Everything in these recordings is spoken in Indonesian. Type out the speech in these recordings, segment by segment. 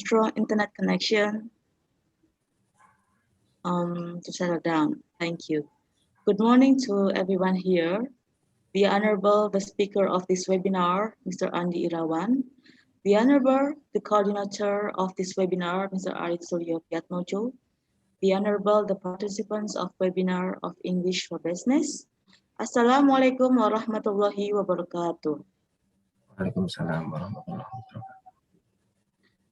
strong internet connection to settle down. Thank you. Good morning to everyone here. The Honorable, the speaker of this webinar, Mr. Andi Irawan. The Honorable, the coordinator of this webinar, Mr. Arif Suryo Piatmojo. The Honorable, the participants of webinar of English for Business. Assalamualaikum warahmatullahi wabarakatuh. Waalaikumsalam warahmatullahi wabarakatuh.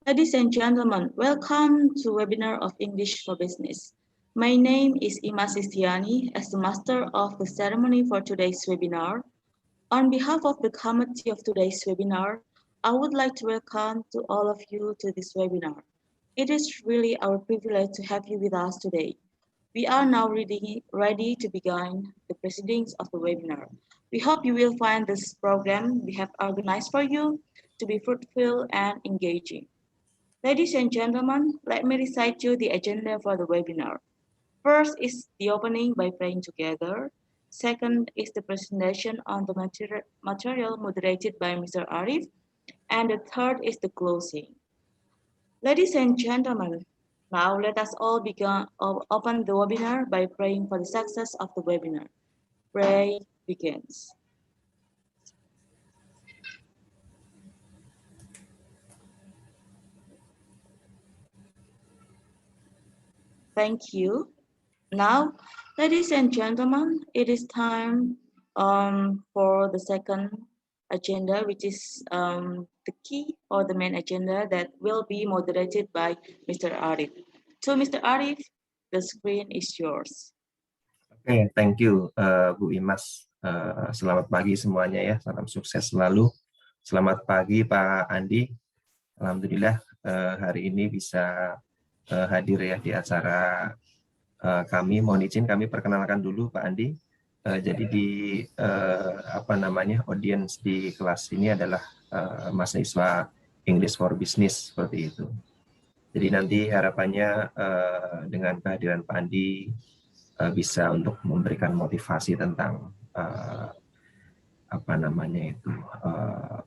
Ladies and gentlemen, welcome to webinar of English for Business. My name is Ima Sistiani as the master of the ceremony for today's webinar. On behalf of the committee of today's webinar, I would like to welcome to all of you to this webinar. It is really our privilege to have you with us today. We are now ready to begin the proceedings of the webinar. We hope you will find this program we have organized for you to be fruitful and engaging. Ladies and gentlemen, let me recite you the agenda for the webinar. First is the opening by praying together. Second is the presentation on the material moderated by Mr. Arif. And the third is the closing. Ladies and gentlemen, now let us all open the webinar by praying for the success of the webinar. Pray begins. Thank you. Now, ladies and gentlemen, it is time for the second agenda, which is the key or the main agenda that will be moderated by Mr. Arif. So, Mr. Arif, the screen is yours. Oke, thank you Bu Imas. Selamat pagi semuanya ya, salam sukses selalu. Selamat pagi Pak Andi. Alhamdulillah hari ini bisa hadir ya di acara kami. Mohon izin kami perkenalkan dulu Pak Andi. Jadi di audiens di kelas ini adalah mahasiswa English for Business seperti itu. Jadi nanti harapannya dengan kehadiran Pak Andi bisa untuk memberikan motivasi tentang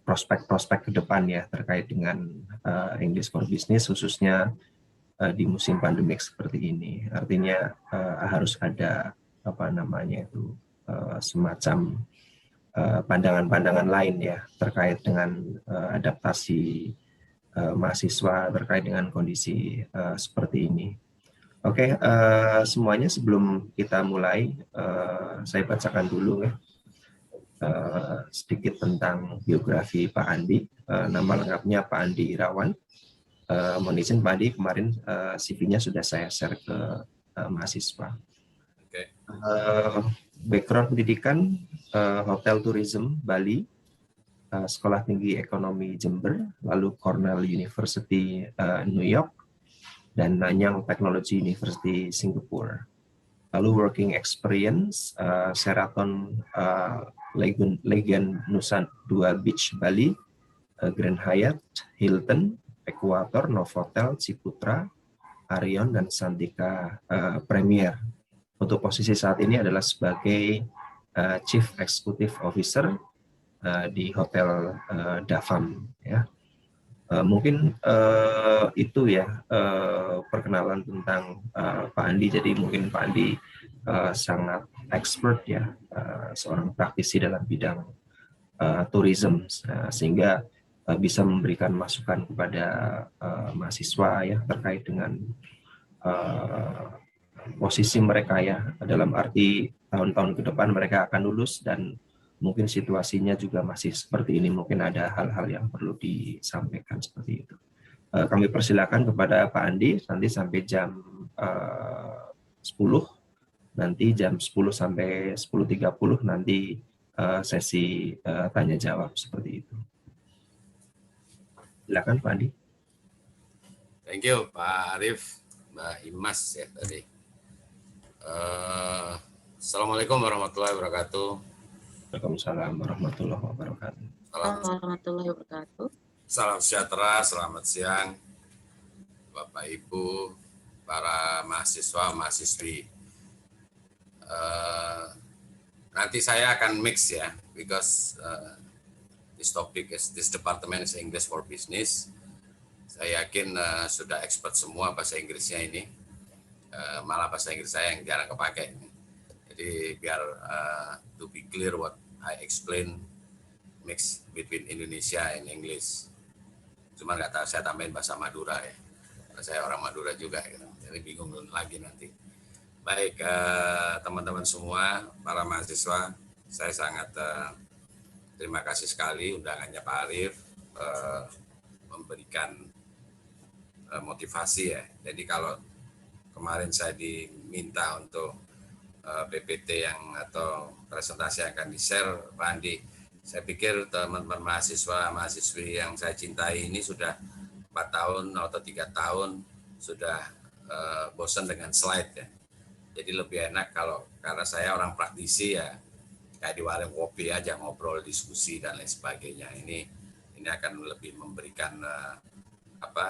prospek-prospek ke depan ya terkait dengan English for Business khususnya di musim pandemik seperti ini. Artinya harus ada semacam pandangan-pandangan lain ya terkait dengan adaptasi mahasiswa terkait dengan kondisi seperti ini. Oke, semuanya sebelum kita mulai saya bacakan dulu ya sedikit tentang biografi Pak Andi. Nama lengkapnya Pak Andi Irawan. Mohon izin Pak Andi, kemarin CV-nya sudah saya share ke mahasiswa. Okay. Background pendidikan Hotel Tourism Bali, Sekolah Tinggi Ekonomi Jember, lalu Cornell University New York, dan Nanyang Technology University Singapore. Lalu working experience Sheraton Legend Nusa Dua Beach Bali, Grand Hyatt, Hilton, Equator, Novotel, Ciputra, Arion, dan Santika Premier. Untuk posisi saat ini adalah sebagai Chief Executive Officer di Hotel Davam. Ya. Mungkin itu ya perkenalan tentang Pak Andi. Jadi mungkin Pak Andi sangat expert ya, seorang praktisi dalam bidang tourism, sehingga bisa memberikan masukan kepada mahasiswa ya terkait dengan posisi mereka ya, dalam arti tahun-tahun ke depan mereka akan lulus dan mungkin situasinya juga masih seperti ini, mungkin ada hal-hal yang perlu disampaikan seperti itu. Kami persilakan kepada Pak Andi nanti sampai jam 10, nanti jam 10 sampai 10.30 nanti sesi tanya jawab seperti itu. Silakan Pak Andi. Thank you Pak Arif, Mbak Imas ya tadi. Assalamualaikum warahmatullahi wabarakatuh. Waalaikumsalam warahmatullahi wabarakatuh. Warahmatullahi wabarakatuh. Salam sejahtera, selamat siang Bapak Ibu, para mahasiswa, mahasiswi. Nanti saya akan mix ya, because this department is English for Business. Saya yakin sudah expert semua bahasa Inggrisnya ini. Malah bahasa Inggris saya yang jarang kepake. Jadi biar to be clear what I explain mix between Indonesia and English. Cuma nggak tahu, saya tambahin bahasa Madura ya. Saya orang Madura juga, gitu. Jadi bingung lagi nanti. Baik, teman-teman semua, para mahasiswa, saya sangat terima kasih sekali undangannya Pak Arif memberikan motivasi ya. Jadi kalau kemarin saya diminta untuk PPT atau presentasi yang akan di-share, Pak Andi, saya pikir teman-teman mahasiswa-mahasiswi yang saya cintai ini sudah 4 tahun atau 3 tahun sudah bosan dengan slide ya. Jadi lebih enak karena saya orang praktisi ya, kayak di warung kopi aja, ngobrol, diskusi dan lain sebagainya. Ini akan lebih memberikan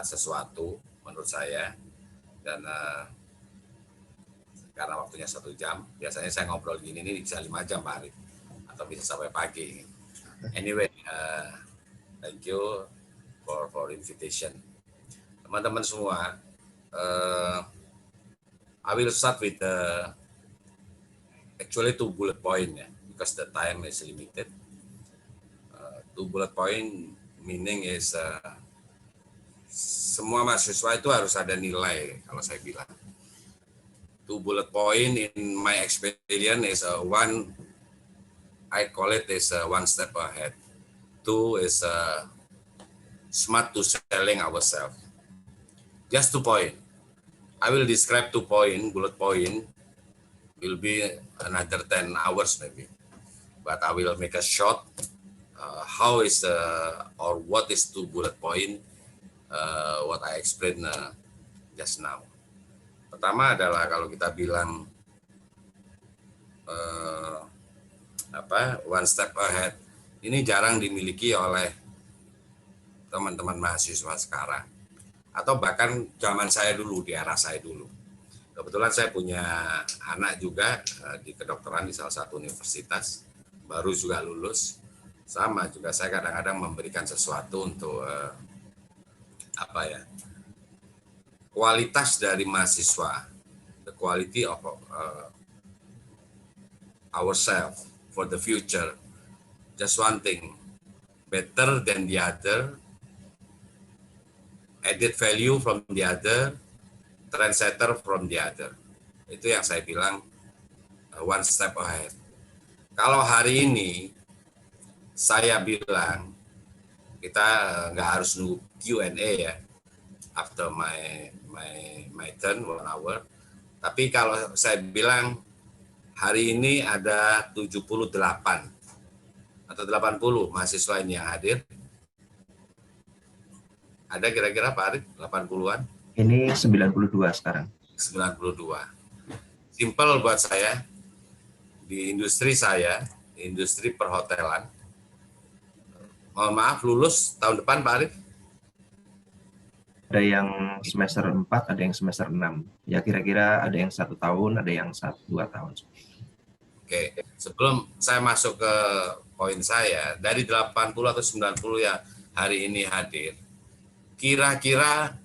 sesuatu menurut saya. Dan karena waktunya 1 jam, biasanya saya ngobrol gini ini bisa 5 jam Pak Arif, atau bisa sampai pagi. Anyway, thank you for invitation. Teman-teman semua, I will start with actually 2 bullet point ya, because the time is limited. 2 bullet point meaning is semua mahasiswa itu harus ada nilai kalau saya bilang. 2 bullet point in my experience is one, I call it is one step ahead. 2 is smart to selling ourselves. Just 2 point. I will describe 2 point, bullet point, will be another 10 hours maybe. But I will make a short, how is or what is 2 bullet point, what I explained just now. Pertama adalah kalau kita bilang one step ahead, ini jarang dimiliki oleh teman-teman mahasiswa sekarang, atau bahkan zaman saya dulu, di era saya dulu. Kebetulan saya punya anak juga di kedokteran di salah satu universitas, baru juga lulus. Sama juga saya kadang-kadang memberikan sesuatu untuk kualitas dari mahasiswa, the quality of ourselves for the future. Just one thing, better than the other, added value from the other, trendsetter from the other. Itu yang saya bilang one step ahead. Kalau hari ini saya bilang kita nggak harus nunggu Q&A ya, after my turn 1 hour. Tapi kalau saya bilang hari ini ada 78 atau 80 mahasiswa ini yang hadir. Ada kira-kira Pak Arif 80-an? Ini 92 sekarang. 92. Simple buat saya. Di industri saya, industri perhotelan. Mohon maaf, lulus tahun depan Pak Arif? Ada yang semester 4, ada yang semester 6. Ya kira-kira ada yang 1 tahun, ada yang 2 tahun. Oke, sebelum saya masuk ke poin saya, dari 80 atau 90 yang hari ini hadir, kira-kira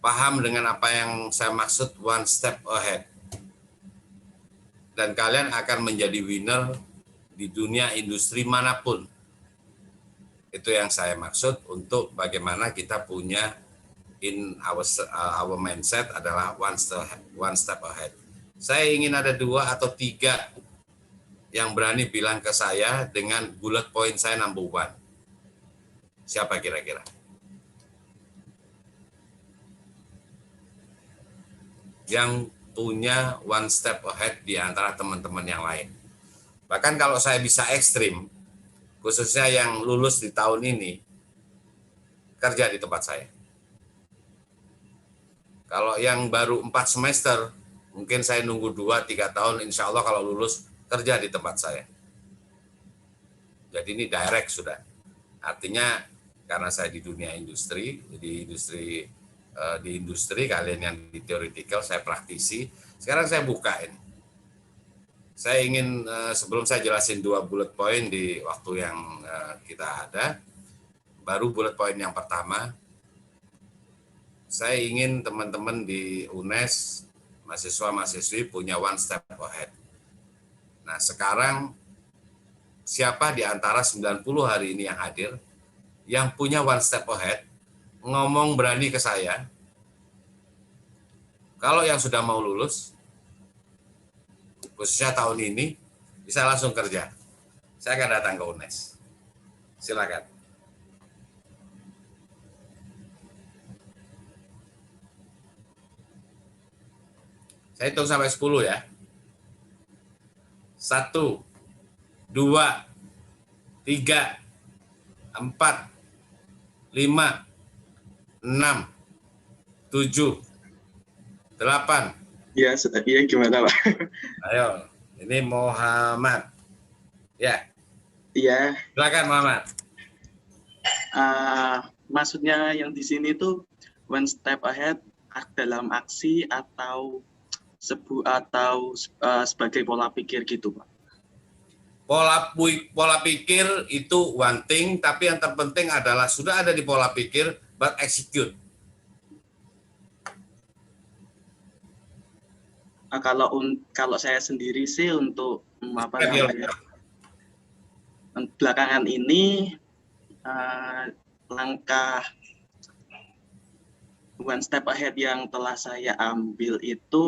paham dengan apa yang saya maksud one step ahead. Dan kalian akan menjadi winner di dunia industri manapun. Itu yang saya maksud untuk bagaimana kita punya in our mindset adalah one step ahead. Saya ingin ada 2 atau 3 yang berani bilang ke saya dengan bullet point saya number 1. Siapa kira-kira? Yang punya one step ahead di antara teman-teman yang lain. Bahkan kalau saya bisa ekstrim, khususnya yang lulus di tahun ini, kerja di tempat saya. Kalau yang baru 4 semester, mungkin saya nunggu 2-3 tahun, insya Allah kalau lulus, kerja di tempat saya. Jadi ini direct sudah. Artinya karena saya di dunia industri, di industri kalian yang di theoretical, saya praktisi. Sekarang saya buka ini. Saya ingin sebelum saya jelasin 2 bullet point di waktu yang kita ada, baru bullet point yang pertama, saya ingin teman-teman di UNES, mahasiswa-mahasiswi punya one step ahead. Nah, sekarang siapa di antara 90 hari ini yang hadir, yang punya one step ahead, ngomong berani ke saya, kalau yang sudah mau lulus, khususnya tahun ini, bisa langsung kerja. Saya akan datang ke UNES. Silakan. Saya hitung sampai 10 ya. 1, 2, 3, 4, 5, 6, 7, 8. Iya, iya gimana Pak? Ayo, ini Muhammad. Ya, Iya, silakan Muhammad. maksudnya yang di sini tuh one step ahead dalam aksi atau sebagai pola pikir gitu Pak? Pola pikir itu one thing, tapi yang terpenting adalah sudah ada di pola pikir, but execute. Kalau saya sendiri sih untuk belakangan ini langkah one step ahead yang telah saya ambil itu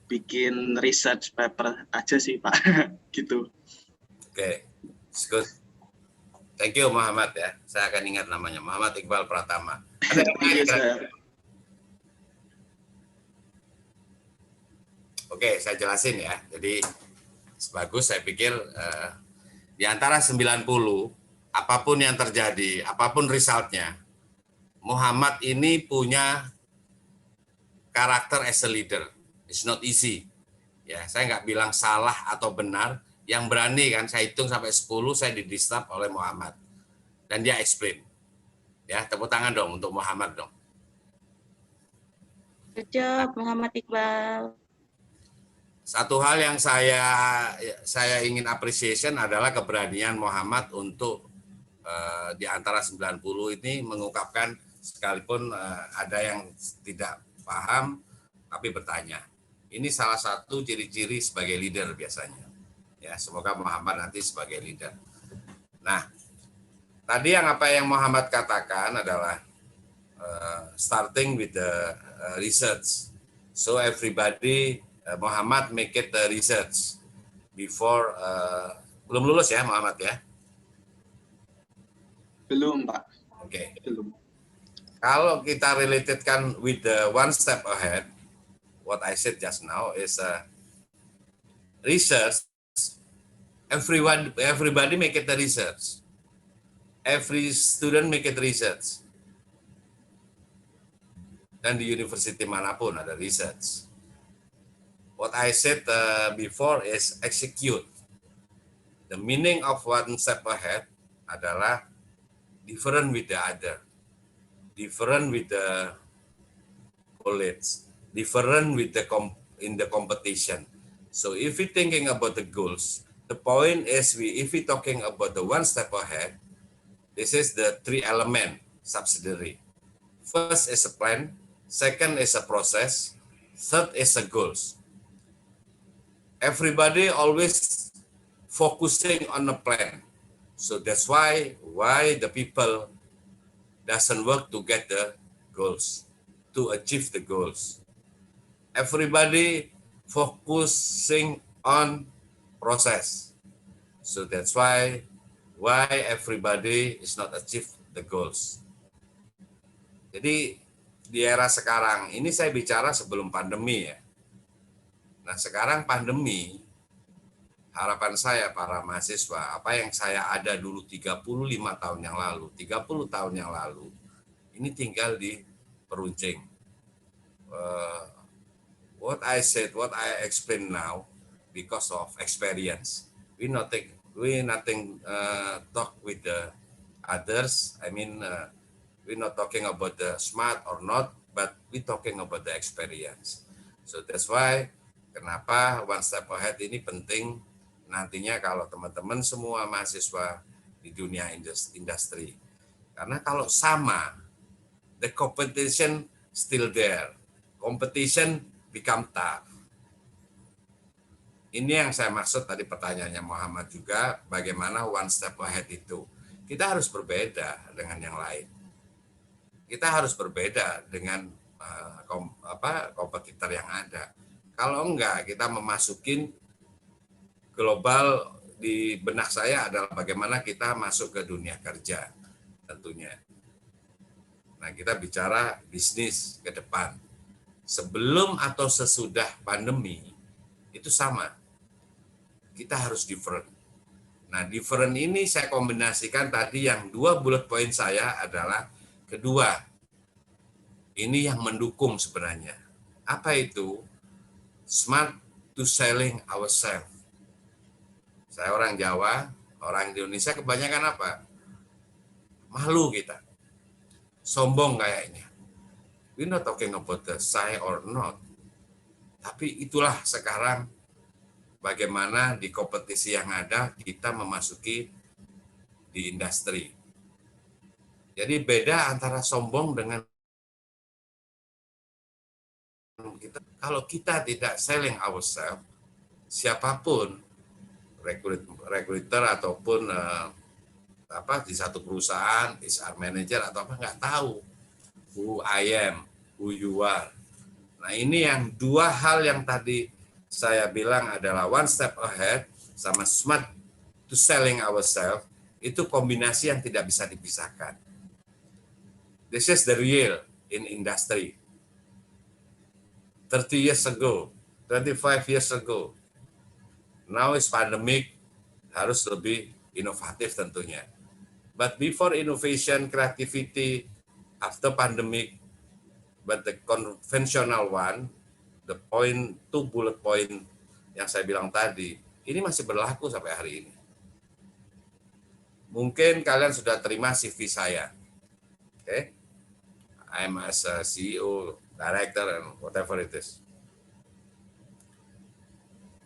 bikin research paper aja sih Pak, gitu. Oke, good. Thank you Muhammad ya. Saya akan ingat namanya, Muhammad Iqbal Pratama. Ada yang lain? Oke, saya jelasin ya. Jadi sebagus saya pikir di antara 90, apapun yang terjadi, apapun resultnya, Muhammad ini punya karakter as a leader. It's not easy. Ya, saya nggak bilang salah atau benar. Yang berani kan, saya hitung sampai 10, saya didisturb oleh Muhammad. Dan dia explain. Ya, tepuk tangan dong untuk Muhammad dong. Good job, Muhammad Iqbal. Satu hal yang saya ingin appreciation adalah keberanian Muhammad untuk di antara 90 ini mengungkapkan sekalipun ada yang tidak paham tapi bertanya. Ini salah satu ciri-ciri sebagai leader biasanya. Ya, semoga Muhammad nanti sebagai leader. Nah, tadi apa yang Muhammad katakan adalah starting with the research. So everybody Muhammad make it the research before belum lulus ya Muhammad ya? Belum Pak. Oke. Belum. Kalau kita relatedkan with the one step ahead, what I said just now is research. Everybody make it the research. Every student make it research. Dan di university manapun ada research. What I said before is execute. The meaning of one step ahead adalah different with the other, different with the college, different with in the competition. So if we thinking about the goals, the point is if we talking about the one step ahead, this is the 3 element subsidiary. First is a plan, second is a process, third is a goals. Everybody always focusing on a plan. So that's why the people doesn't work to get the goals, to achieve the goals. Everybody focusing on process. So that's why everybody is not achieve the goals. Jadi di era sekarang, ini saya bicara sebelum pandemi ya. Nah sekarang pandemi, harapan saya para mahasiswa, apa yang saya ada dulu 35 tahun yang lalu, 30 tahun yang lalu, ini tinggal diperuncing. What I said, what I explain now, because of experience. We nothing talk with the others. I mean, we're not talking about the smart or not, but we talking about the experience. So that's why kenapa one step ahead ini penting nantinya kalau teman-teman semua mahasiswa di dunia industri. Karena kalau sama, the competition still there. Competition become tough. Ini yang saya maksud tadi pertanyaannya Muhammad juga, bagaimana one step ahead itu. Kita harus berbeda dengan yang lain. Kita harus berbeda dengan kompetitor yang ada. Kalau enggak, kita memasukin global di benak saya adalah bagaimana kita masuk ke dunia kerja tentunya. Nah, kita bicara bisnis ke depan. Sebelum atau sesudah pandemi, itu sama. Kita harus different. Nah, different ini saya kombinasikan tadi yang 2 bullet point saya adalah kedua, ini yang mendukung sebenarnya. Apa itu? Smart to selling ourselves. Saya orang Jawa, orang Indonesia kebanyakan apa? Malu kita. Sombong kayaknya. We're not talking about the shy or not. Tapi itulah sekarang bagaimana di kompetisi yang ada kita memasuki di industri. Jadi beda antara sombong dengan kita. Kalau kita tidak selling ourselves, siapapun recruiter ataupun di satu perusahaan, HR manager atau apa nggak tahu who I am, who you are. Nah, ini yang 2 hal yang tadi saya bilang adalah one step ahead sama smart to selling ourselves, itu kombinasi yang tidak bisa dipisahkan. This is the real in industry. 30 years ago, 25 years ago. Now is pandemic, harus lebih inovatif tentunya. But before innovation, creativity, after pandemic, but the conventional one, the point, 2 bullet point yang saya bilang tadi, ini masih berlaku sampai hari ini. Mungkin kalian sudah terima CV saya. Okay? I'm as a CEO, director, and whatever it is.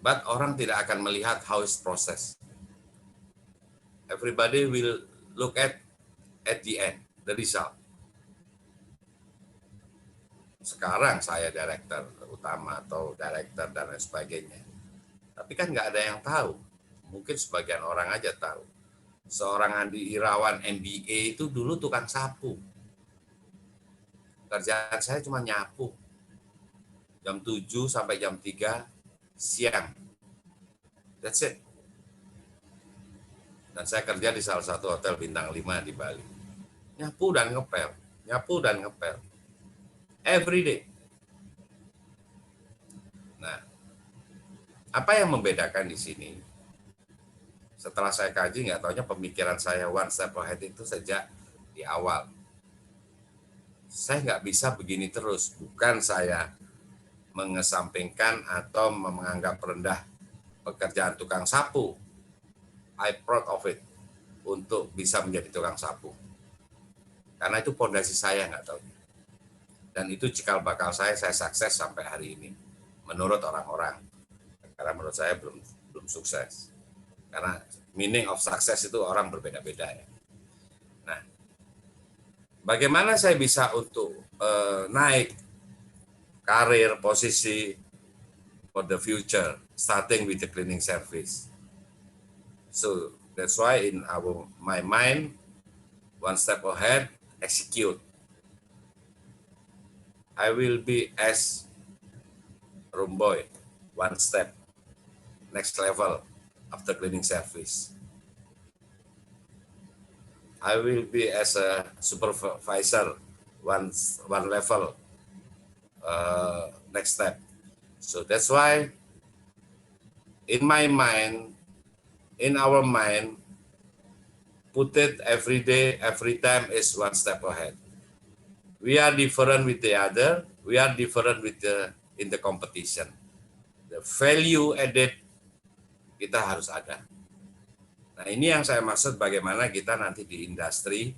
But orang tidak akan melihat how it's process. Everybody will look at the end, the result. Sekarang saya director utama atau director dan lain sebagainya. Tapi kan nggak ada yang tahu. Mungkin sebagian orang aja tahu. Seorang Andi Irawan MBA itu dulu tukang sapu. Kerjaan saya cuma nyapu. Jam 7 sampai jam 3 siang. That's it. Dan saya kerja di salah satu hotel bintang 5 di Bali. Nyapu dan ngepel. Nyapu dan ngepel. Every day. Nah, apa yang membedakan di sini? Setelah saya kaji, nggak taunya pemikiran saya one step ahead itu sejak di awal. Saya nggak bisa begini terus. Bukan saya mengesampingkan atau menganggap rendah pekerjaan tukang sapu. I proud of it untuk bisa menjadi tukang sapu. Karena itu fondasi saya nggak tahu. Dan itu cikal bakal saya sukses sampai hari ini. Menurut orang-orang. Karena menurut saya belum sukses. Karena meaning of success itu orang berbeda-beda ya. Nah, bagaimana saya bisa untuk naik karir, posisi for the future, starting with the cleaning service. So that's why in my mind, one step ahead, execute. I will be as room boy, one step, next level after cleaning service. I will be as a supervisor, one level, next step. So that's why in my mind, in our mind, put it every day, every time is one step ahead. We are different with the other. We are different with in the competition. The value added kita harus ada. Nah, ini yang saya maksud bagaimana kita nanti di industri,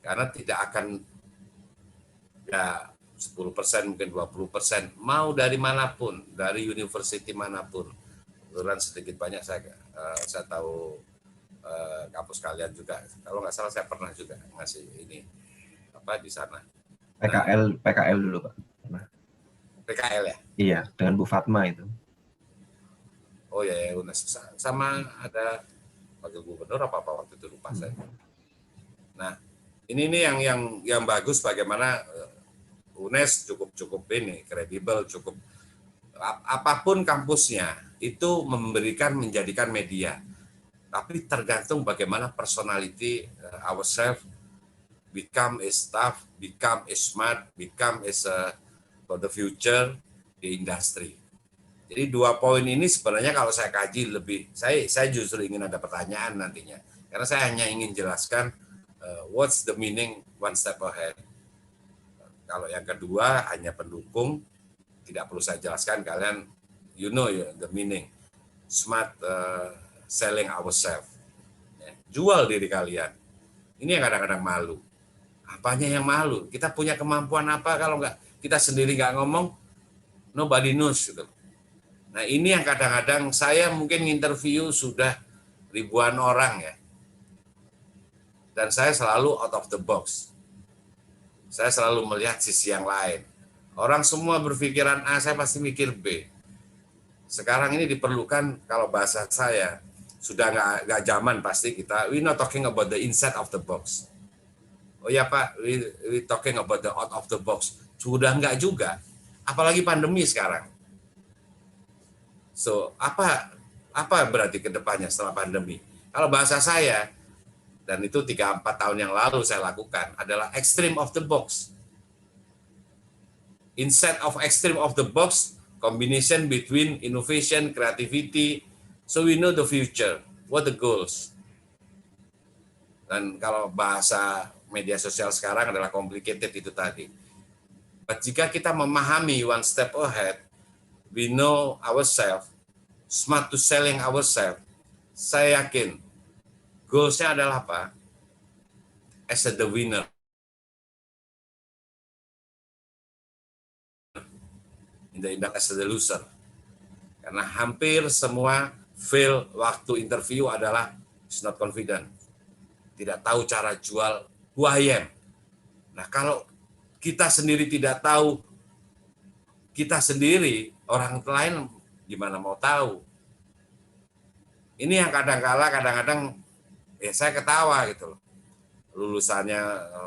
karena tidak akan ya 10%, mungkin 20%, mau dari manapun, dari university manapun. Kebetulan sedikit banyak saya tahu kampus kalian juga. Kalau nggak salah saya pernah juga ngasih ini di sana. PKL dulu Pak. Nah, PKL ya? Iya, dengan Bu Fatma itu. Oh ya, UNES sama ada wakil gubernur apa waktu itu lupa saya. Nah, ini yang bagus bagaimana UNES cukup ini kredibel, cukup apapun kampusnya itu menjadikan media. Tapi tergantung bagaimana personality ourselves become a staff, become a smart, become as for the future di industri. Jadi 2 poin ini sebenarnya kalau saya kaji lebih, saya justru ingin ada pertanyaan nantinya. Karena saya hanya ingin jelaskan what's the meaning one step ahead. Kalau yang kedua hanya pendukung, tidak perlu saya jelaskan, kalian you know the meaning. Smart selling ourselves. Ya, jual diri kalian. Ini yang kadang-kadang malu. Apanya yang malu? Kita punya kemampuan apa kalau kita sendiri nggak ngomong, nobody knows gitu. Nah ini yang kadang-kadang saya mungkin interview sudah ribuan orang ya. Dan saya selalu out of the box. Saya selalu melihat sisi yang lain. Orang semua berpikiran A, saya pasti mikir B. Sekarang ini diperlukan kalau bahasa saya, sudah nggak zaman pasti kita, we not talking about the inside of the box. Oh ya Pak, we talking about the out of the box. Sudah nggak juga. Apalagi pandemi sekarang. So, apa berarti ke depannya setelah pandemi? Kalau bahasa saya, dan itu 3-4 tahun yang lalu saya lakukan, adalah extreme of the box. Inside of extreme of the box, combination between innovation, creativity, so we know the future, what the goals. Dan kalau bahasa media sosial sekarang adalah complicated itu tadi. But jika kita memahami one step ahead, we know ourselves, smart to selling ourselves, saya yakin goals-nya adalah apa? As the winner. In the industry as the loser. Karena hampir semua fail waktu interview adalah is not confident. Tidak tahu cara jual who I am. Nah kalau kita sendiri tidak tahu, kita sendiri, orang lain gimana mau tahu? Ini yang kadang-kadang ya saya ketawa gitu loh. Lulusannya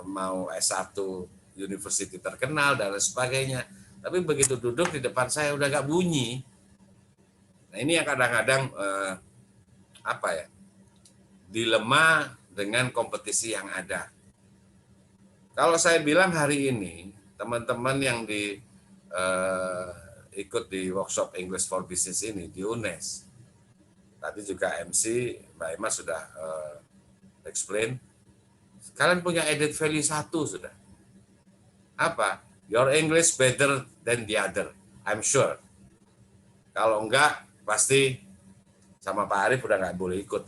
mau S1 university terkenal dan sebagainya. Tapi begitu duduk di depan saya udah gak bunyi. Nah ini yang kadang-kadang dilema dengan kompetisi yang ada. Kalau saya bilang hari ini teman-teman yang ikut di workshop English for Business ini di UNES, tadi juga MC Mbak Emma sudah explain, kalian punya added value 1 sudah. Apa? Your English better than the other, I'm sure. Kalau enggak, pasti sama Pak Arif udah nggak boleh ikut.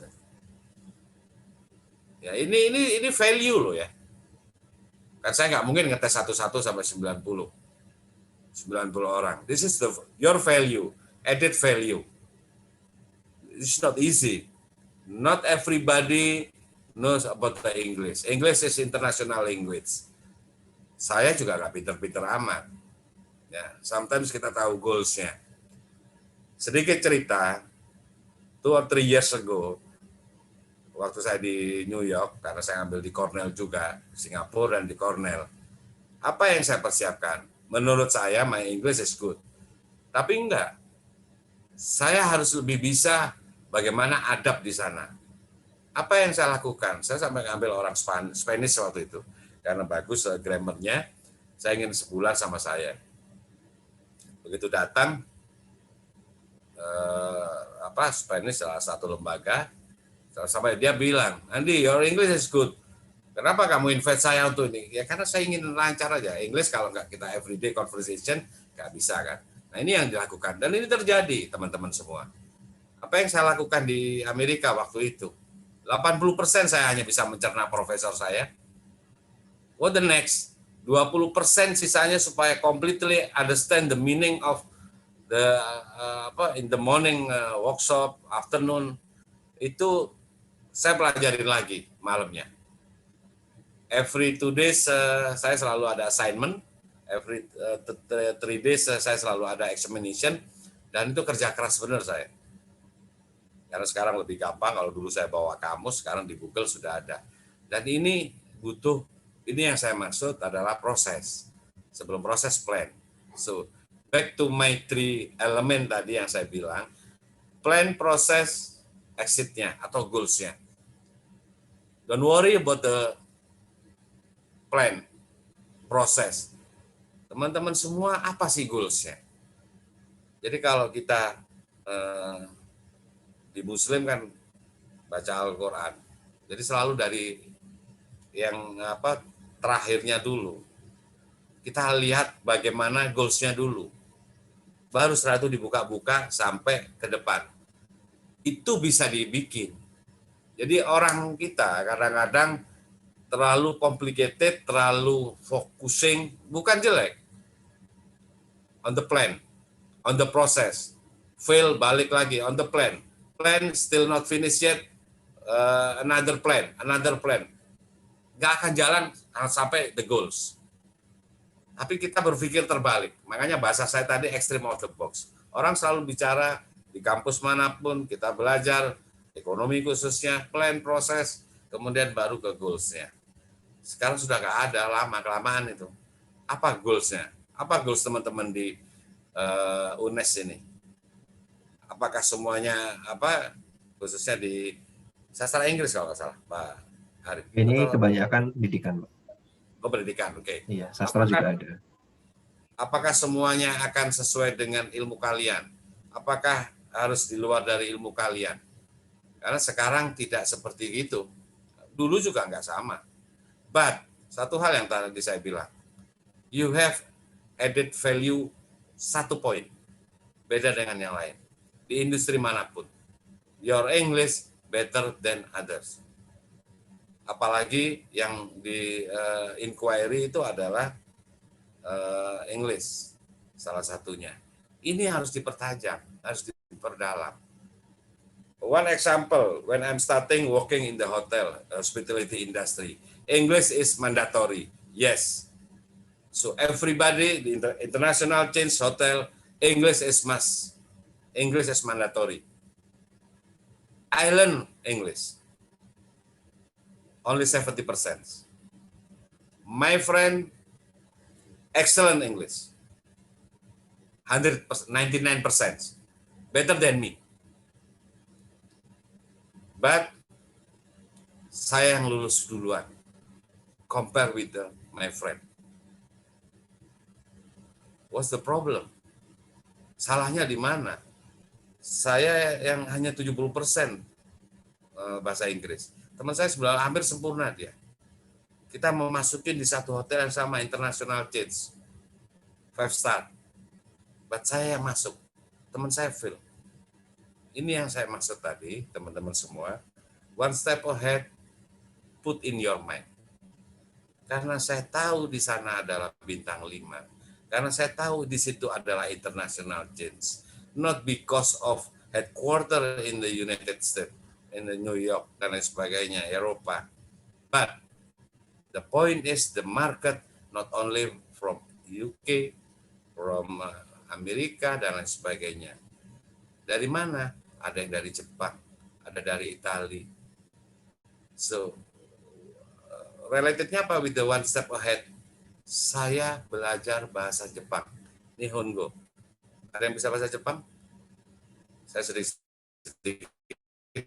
Ya ini value loh ya. Kan saya nggak mungkin ngetes satu-satu sampai 90 orang. This is your value, added value. It's not easy. Not everybody knows about the English. English is international language. Saya juga nggak pinter-pinter amat. Ya, sometimes kita tahu goals-nya. Sedikit cerita, 2 or 3 years ago, waktu saya di New York, karena saya ambil di Cornell juga, Singapura dan di Cornell. Apa yang saya persiapkan? Menurut saya, my English is good. Tapi enggak. Saya harus lebih bisa bagaimana adab di sana. Apa yang saya lakukan? Saya sampai ngambil orang Spanish waktu itu. Karena bagus grammarnya, saya ingin sebulan sama saya. Begitu datang, Spanish salah satu lembaga, sampai dia bilang, Andi, your English is good. Kenapa kamu invite saya untuk ini? Ya karena saya ingin lancar aja. English kalau nggak kita everyday conversation, nggak bisa kan. Nah ini yang dilakukan. Dan ini terjadi, teman-teman semua. Apa yang saya lakukan di Amerika waktu itu? 80% saya hanya bisa mencerna profesor saya. What the next? 20% sisanya supaya completely understand the meaning of the in the morning workshop, afternoon, itu saya pelajarin lagi malamnya. every 2 days saya selalu ada assignment, every 3 days saya selalu ada examination, dan itu kerja keras benar saya. Karena sekarang lebih gampang, kalau dulu saya bawa kamus, sekarang di Google sudah ada. Dan ini butuh, ini yang saya maksud adalah proses. Sebelum proses plan. So, back to my 3 element tadi yang saya bilang, plan, proses, exit-nya atau goals-nya. Don't worry about the plan, proses. Teman-teman semua, apa sih goals-nya? Jadi kalau kita di Muslim kan baca Al-Quran, jadi selalu dari yang terakhirnya dulu. Kita lihat bagaimana goals-nya dulu. Baru setelah itu dibuka-buka sampai ke depan. Itu bisa dibikin. Jadi orang kita kadang-kadang terlalu complicated, terlalu focusing, bukan jelek. On the plan, on the process. Fail, balik lagi, on the plan. Plan still not finished yet, another plan. Nggak akan jalan sampai the goals. Tapi kita berpikir terbalik. Makanya bahasa saya tadi extreme out the box. Orang selalu bicara di kampus manapun, kita belajar, ekonomi khususnya, plan, proses, kemudian baru ke goals-nya. Sekarang sudah nggak ada, lama-kelamaan itu. Apa goals-nya? Apa goals teman-teman di UNES ini? Apakah semuanya, khususnya di sastra Inggris kalau nggak salah, Pak Arif? Ini kebanyakan pendidikan, Pak. Oh, pendidikan, oke. Iya, sastra juga ada. Apakah semuanya akan sesuai dengan ilmu kalian? Apakah harus di luar dari ilmu kalian? Karena sekarang tidak seperti itu. Dulu juga nggak sama. But, satu hal yang tadi saya bilang, you have added value 1 poin. Beda dengan yang lain. Di industri manapun. Your English better than others. Apalagi yang di inquiry itu adalah English salah satunya. Ini harus dipertajam, harus diperdalam. One example, when I'm starting working in the hotel, hospitality industry, English is mandatory. Yes. So everybody, the international chains hotel, English is must. English is mandatory. I learn English. Only 70%. My friend, excellent English. 100%, 99%. Better than me. But saya yang lulus duluan. Compare with my friend. What's the problem? Salahnya di mana? Saya yang hanya 70% bahasa Inggris. Teman saya sebelah hampir sempurna dia. Kita mau masukin di satu hotel yang sama, international chains, 5 star. But saya yang masuk, teman saya fail. Ini yang saya maksud tadi, teman-teman semua. One step ahead, put in your mind. Karena saya tahu di sana adalah bintang 5. Karena saya tahu di situ adalah international chains. Not because of headquarter in the United States, in the New York, dan lain sebagainya, Eropa. But the point is the market not only from UK, from Amerika, dan lain sebagainya. Dari mana? Ada yang dari Jepang, ada dari Italia. So, relatednya apa with the one step ahead? Saya belajar bahasa Jepang, Nihongo. Ada yang bisa bahasa Jepang? Saya sedikit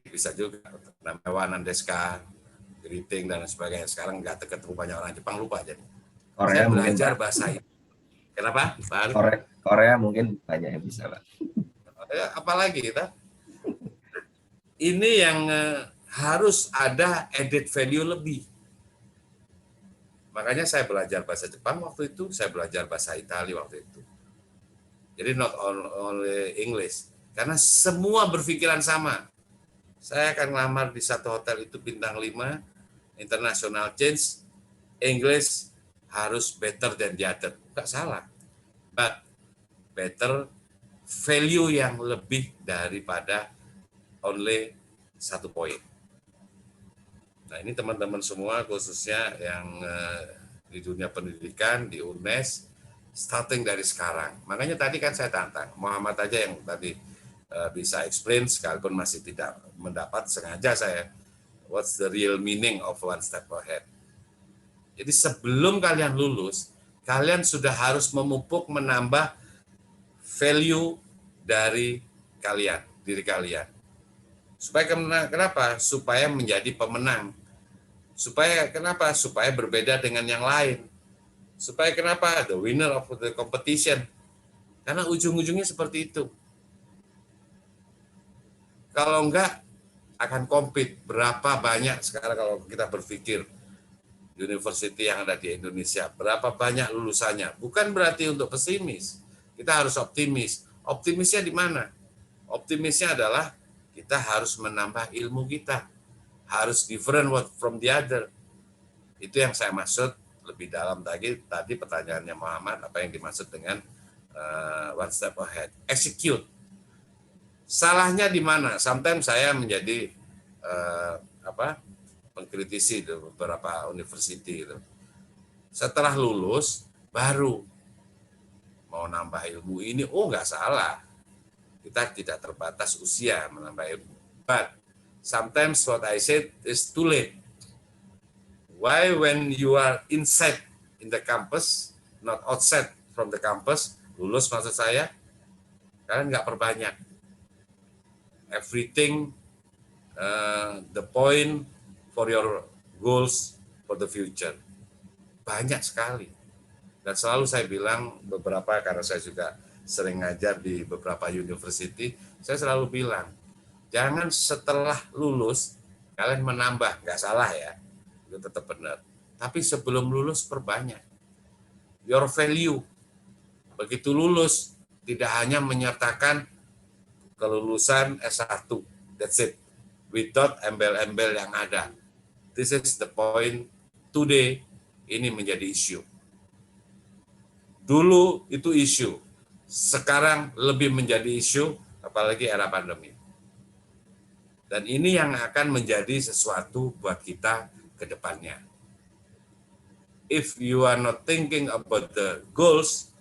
bisa juga. Namanya Wanan Deska, greeting, dan sebagainya. Sekarang nggak ketemu banyak orang Jepang, lupa jadi. Korea saya belajar bahasa itu. Kenapa? Korea mungkin banyak yang bisa, Pak. Apalagi kita? Ini yang harus ada added value lebih. Makanya saya belajar bahasa Jepang waktu itu, saya belajar bahasa Italia waktu itu. Jadi not only English. Karena semua berpikiran sama. Saya akan ngelamar di satu hotel itu bintang 5, international chains, English harus better than the other. Nggak salah. But better, value yang lebih daripada only 1 poin. Nah, ini teman-teman semua khususnya yang di dunia pendidikan, di UNES, starting dari sekarang. Makanya tadi kan saya tantang, Muhammad aja yang tadi bisa explain, sekalipun masih tidak mendapat, sengaja saya, what's the real meaning of one step ahead. Jadi sebelum kalian lulus, kalian sudah harus memupuk, menambah value dari kalian, diri kalian. Supaya kenapa? Supaya menjadi pemenang. Supaya kenapa? Supaya berbeda dengan yang lain. Supaya kenapa? The winner of the competition. Karena ujung-ujungnya seperti itu. Kalau enggak, akan compete. Berapa banyak sekarang kalau kita berpikir university yang ada di Indonesia, berapa banyak lulusannya. Bukan berarti untuk pesimis. Kita harus optimis. Optimisnya di mana? Optimisnya adalah kita harus menambah ilmu kita. Harus different from the other. Itu yang saya maksud lebih dalam tadi pertanyaannya Muhammad, apa yang dimaksud dengan one step ahead. Execute. Salahnya di mana? Sometimes saya menjadi pengkritisi di beberapa university gitu. Setelah lulus baru mau nambah ilmu ini, nggak salah. Kita tidak terbatas usia menambah ilmu. But sometimes what I said is too late. Why when you are inside in the campus, not outside from the campus, lulus maksud saya, kalian nggak perbanyak. Everything, the point for your goals for the future. Banyak sekali. Dan selalu saya bilang beberapa, karena saya juga sering ngajar di beberapa university, saya selalu bilang, jangan setelah lulus, kalian menambah, nggak salah ya, itu tetap benar. Tapi sebelum lulus perbanyak. Your value. Begitu lulus, tidak hanya menyertakan kelulusan S1, that's it. Without embel-embel yang ada. This is the point today, ini menjadi isu. Dulu itu isu, sekarang lebih menjadi isu, apalagi era pandemi. Dan ini yang akan menjadi sesuatu buat kita ke depannya. If you are not thinking about the goals,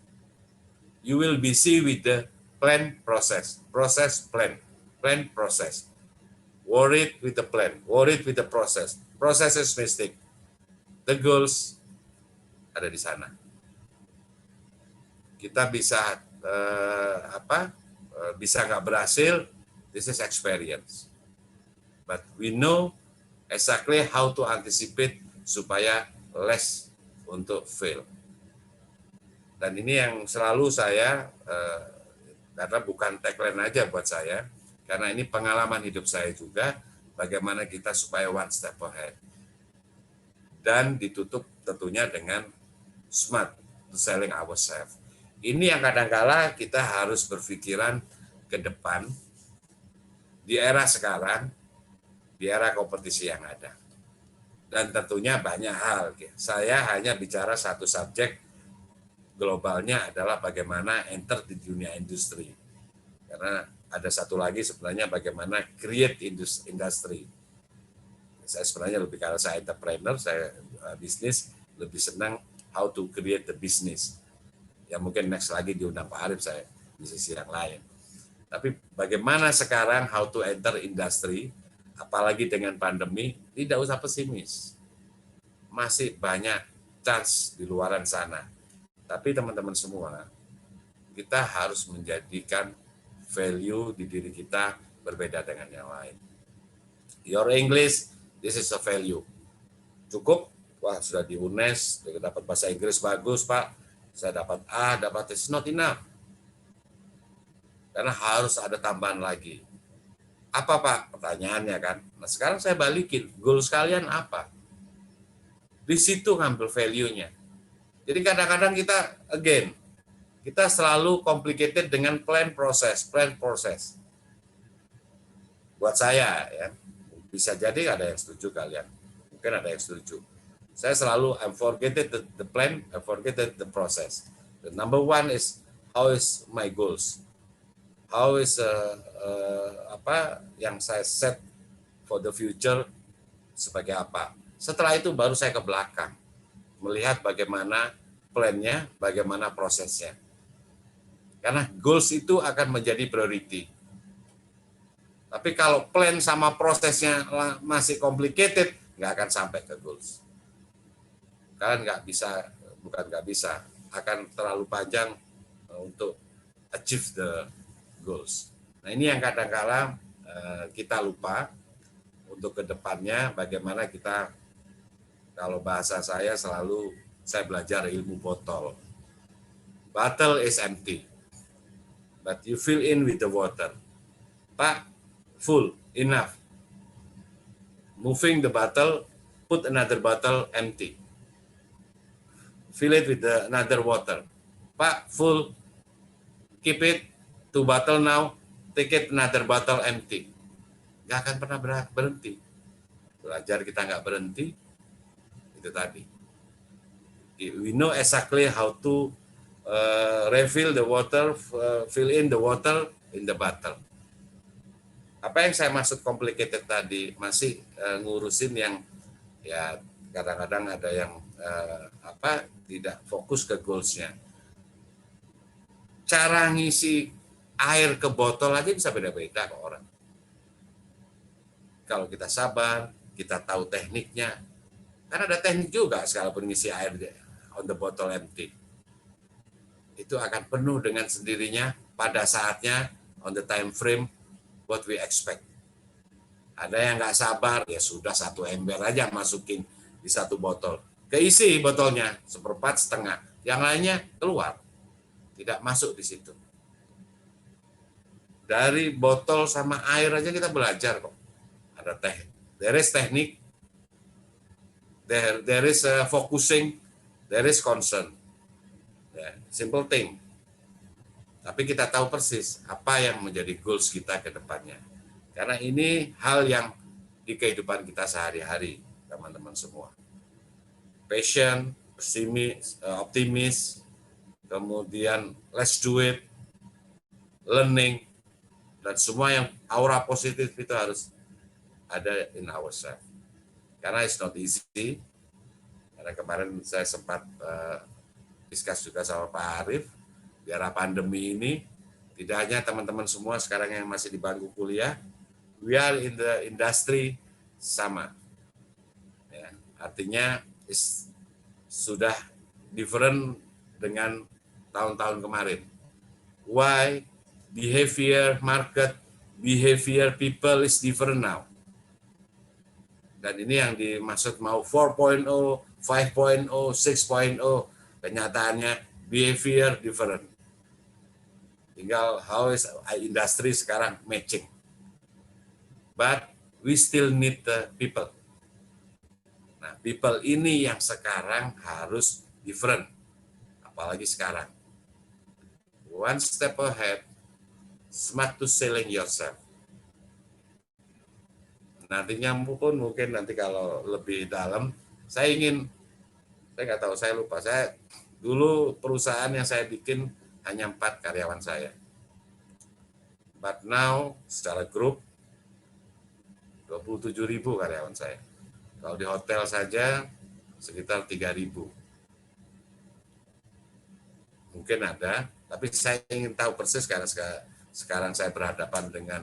you will be busy with the plan process, plan process. Worried with the plan, worried with the process. Process is mistake. The goals ada di sana. Kita bisa bisa nggak berhasil, this is experience. But we know exactly how to anticipate supaya less untuk fail. Dan ini yang selalu saya, karena bukan tagline aja buat saya, karena ini pengalaman hidup saya juga, bagaimana kita supaya one step ahead. Dan ditutup tentunya dengan smart to selling ourselves. Ini yang kadang-kala kita harus berpikiran ke depan, di era sekarang, di era kompetisi yang ada. Dan tentunya banyak hal. Saya hanya bicara satu subjek, globalnya adalah bagaimana enter di dunia industri. Karena ada satu lagi sebenarnya bagaimana create industry. Saya sebenarnya lebih, kalau saya entrepreneur, saya bisnis, lebih senang how to create the business. Ya mungkin next lagi diundang Pak Arif saya di sisi yang lain. Tapi bagaimana sekarang how to enter industry, apalagi dengan pandemi, tidak usah pesimis. Masih banyak chance di luaran sana. Tapi teman-teman semua, kita harus menjadikan value di diri kita berbeda dengan yang lain. Your English, this is a value. Cukup? Wah, sudah di UNES, dapat bahasa Inggris bagus, Pak. Saya dapat A, dapat it's not enough. Karena harus ada tambahan lagi. Apa, Pak? Pertanyaannya kan. Nah, sekarang saya balikin. Goals kalian apa? Di situ ngambil value-nya. Jadi kadang-kadang kita selalu complicated dengan plan process. Buat saya, ya, bisa jadi ada yang setuju kalian. Mungkin ada yang setuju. Saya selalu, I forget the plan, I forget the process. The number one is, how is my goals? How is apa yang saya set for the future sebagai apa. Setelah itu baru saya ke belakang, melihat bagaimana plan-nya, bagaimana prosesnya. Karena goals itu akan menjadi priority. Tapi kalau plan sama prosesnya masih complicated, nggak akan sampai ke goals. Kalian nggak bisa, bukan nggak bisa, akan terlalu panjang untuk achieve the goals. Nah ini yang kadang-kala kita lupa untuk kedepannya bagaimana kita, kalau bahasa saya selalu, saya belajar ilmu botol. Bottle is empty, but you fill in with the water. Pak, full, enough. Moving the bottle, put another bottle empty. Fill it with another water. Pak, full, keep it, 2 bottle now, take it another bottle empty. Nggak akan pernah berhenti. Belajar kita nggak berhenti, itu tadi. We know exactly how to refill the water, fill in the water in the bottle. Apa yang saya maksud complicated tadi, masih ngurusin yang ya kadang-kadang ada yang tidak fokus ke goals-nya. Cara ngisi air ke botol aja bisa beda-beda ke orang. Kalau kita sabar, kita tahu tekniknya. Karena ada teknik juga sekalipun ngisi air on the bottle empty. Itu akan penuh dengan sendirinya pada saatnya, on the time frame what we expect. Ada yang nggak sabar, ya sudah 1 ember aja masukin di 1 botol. Keisi botolnya 1/4 setengah, yang lainnya keluar. Tidak masuk di situ. Dari botol sama air aja kita belajar kok. Ada there is teknik, there is focusing, there is concern. Ya, simple thing. Tapi kita tahu persis apa yang menjadi goals kita ke depannya. Karena ini hal yang di kehidupan kita sehari-hari, teman-teman semua. Passion, optimis, kemudian let's do it, learning, dan semua yang aura positif itu harus ada in ourselves. Karena it's not easy. Karena kemarin saya sempat discuss juga sama Pak Arief, di era pandemi ini, tidak hanya teman-teman semua sekarang yang masih di bangku kuliah, we are in the industry sama. Ya, artinya sudah different dengan tahun-tahun kemarin. Why? Behavior market, behavior people is different now. Dan ini yang dimaksud mau 4.0, 5.0, 6.0, kenyataannya behavior different. Tinggal how is industry sekarang matching. But we still need the people. Nah, people ini yang sekarang harus different. Apalagi sekarang. One step ahead, smart to selling yourself. Nantinya pun mungkin nanti kalau lebih dalam, saya nggak tahu, saya lupa. Saya dulu perusahaan yang saya bikin hanya 4 karyawan saya. But now secara grup 27.000 karyawan saya. Kalau di hotel saja sekitar 3.000. Mungkin ada, tapi saya ingin tahu persis karena sekarang saya berhadapan dengan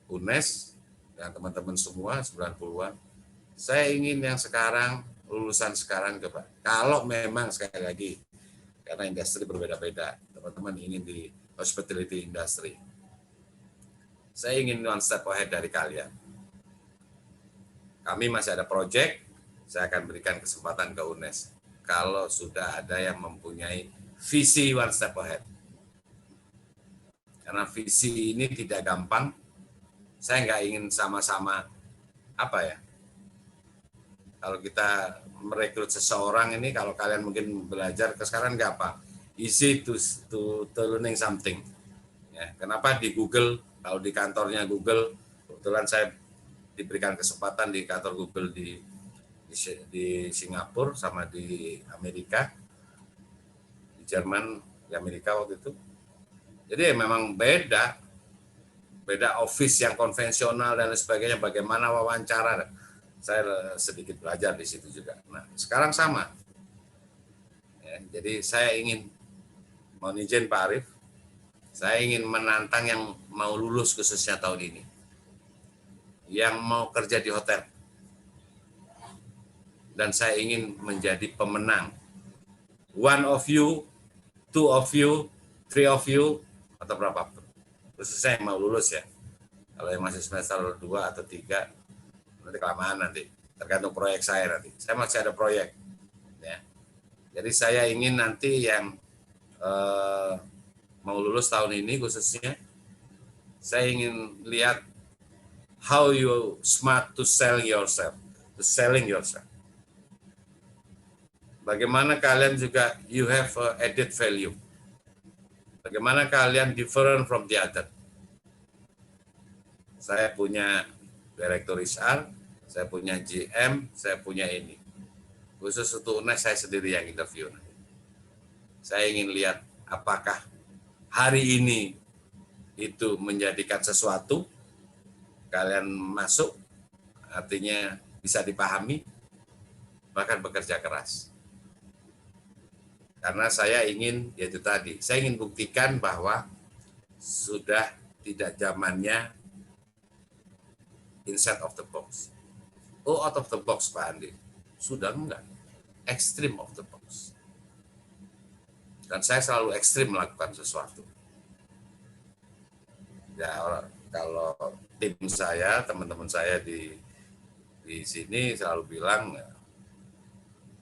UNES dan teman-teman semua 90-an. Saya ingin yang sekarang, lulusan sekarang coba. Kalau memang sekali lagi, karena industri berbeda-beda, teman-teman ingin di hospitality industry. Saya ingin one step ahead dari kalian. Kami masih ada project, saya akan berikan kesempatan ke UNES. Kalau sudah ada yang mempunyai visi one step ahead. Karena visi ini tidak gampang, saya nggak ingin sama-sama, kalau kita merekrut seseorang ini, kalau kalian mungkin belajar ke sekarang nggak apa, easy to learning something. Ya, kenapa di Google, kalau di kantornya Google, kebetulan saya diberikan kesempatan di kantor Google di Singapura sama di Amerika, di Jerman, di Amerika waktu itu. Jadi memang beda office yang konvensional dan sebagainya, bagaimana wawancara. Saya sedikit belajar di situ juga. Nah, sekarang sama. Ya, jadi saya ingin, mohon izin Pak Arief, saya ingin menantang yang mau lulus khususnya tahun ini, yang mau kerja di hotel. Dan saya ingin menjadi pemenang. One of you, two of you, three of you, atau berapapun. Khususnya yang mau lulus ya. Kalau yang masih semester 2 atau 3, nanti kelamaan nanti. Tergantung proyek saya nanti. Saya masih ada proyek. Ya. Jadi saya ingin nanti yang mau lulus tahun ini khususnya, saya ingin lihat how you smart to sell yourself, to selling yourself. Bagaimana kalian juga you have added value. Bagaimana kalian different from the other. Saya punya direktur HR, saya punya GM, saya punya ini. Khusus untuk UNES saya sendiri yang interview. Saya ingin lihat apakah hari ini itu menjadikan sesuatu, kalian masuk, artinya bisa dipahami, bahkan bekerja keras. Karena saya ingin, yaitu tadi, saya ingin buktikan bahwa sudah tidak zamannya inside of the box. Oh, out of the box, Pak Andi. Sudah enggak. Extreme of the box. Dan saya selalu ekstrim melakukan sesuatu. Ya, kalau tim saya, teman-teman saya di sini selalu bilang,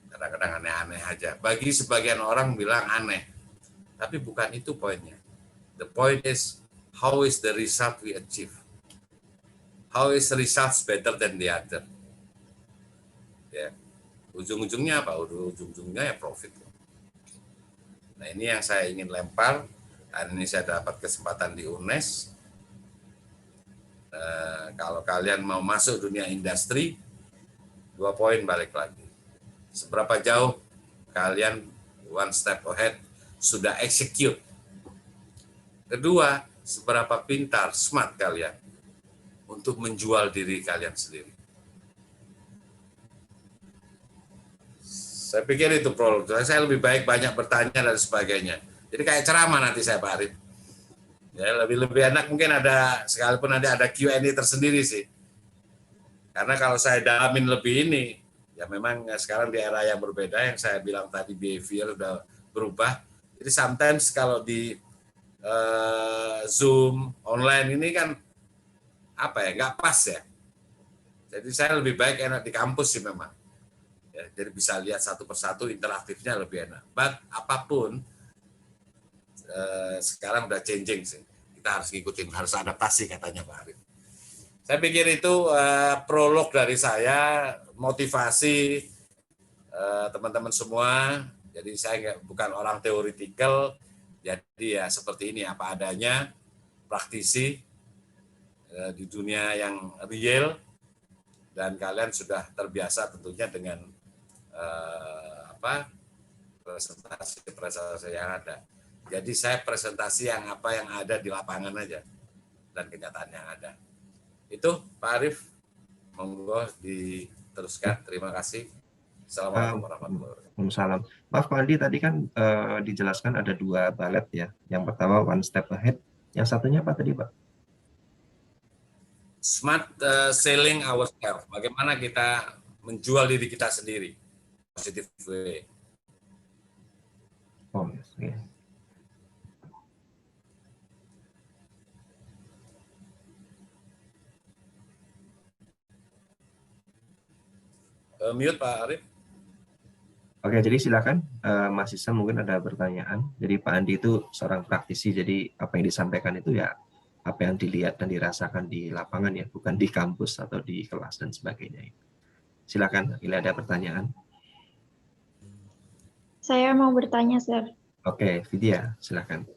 kadang-kadang aneh-aneh aja. Bagi sebagian orang bilang aneh, tapi bukan itu poinnya. The point is, how is the result we achieve? How is the results better than the other? Ya, ujung-ujungnya apa? Ujung-ujungnya ya profit. Nah, ini yang saya ingin lempar. Dan ini saya dapat kesempatan di UNES. Kalau kalian mau masuk dunia industri, 2 poin balik lagi. Seberapa jauh kalian one step ahead sudah execute. Kedua, seberapa pintar, smart kalian untuk menjual diri kalian sendiri. Saya pikir itu produk. Saya lebih baik banyak bertanya dan sebagainya. Jadi kayak ceramah nanti saya Pak Arief. Ya, lebih enak mungkin ada, sekalipun ada Q&A tersendiri sih. Karena kalau saya dalamin lebih ini, ya memang sekarang di era yang berbeda, yang saya bilang tadi behavior udah berubah. Jadi sometimes kalau di Zoom, online ini kan apa ya, nggak pas ya. Jadi saya lebih baik enak di kampus sih memang. Ya, jadi bisa lihat satu persatu, interaktifnya lebih enak. But apapun, sekarang udah changing sih. Kita harus ngikutin, harus adaptasi katanya Pak Arief. Saya pikir itu prolog dari saya, motivasi teman-teman semua. Jadi saya bukan orang teoretikal, jadi ya seperti ini apa adanya, praktisi di dunia yang real, dan kalian sudah terbiasa tentunya dengan presentasi yang ada. Jadi saya presentasi yang apa yang ada di lapangan aja dan kenyataan yang ada. Itu Pak Arief, monggo diteruskan. Terima kasih. Assalamualaikum warahmatullahi wabarakatuh. Waalaikumsalam. Maaf Pak Andi, tadi kan dijelaskan ada 2 balet ya. Yang pertama one step ahead, yang satunya apa tadi Pak? Smart selling ourselves. Bagaimana kita menjual diri kita sendiri. Positive way. Oh, yes, yeah. Mute Pak Arief. Oke, jadi silakan Mas Isam mungkin ada pertanyaan. Jadi Pak Andi itu seorang praktisi, jadi apa yang disampaikan itu ya apa yang dilihat dan dirasakan di lapangan ya, bukan di kampus atau di kelas dan sebagainya. Silakan, bila ada pertanyaan. Saya mau bertanya, Sir. Oke, Vidya, silakan.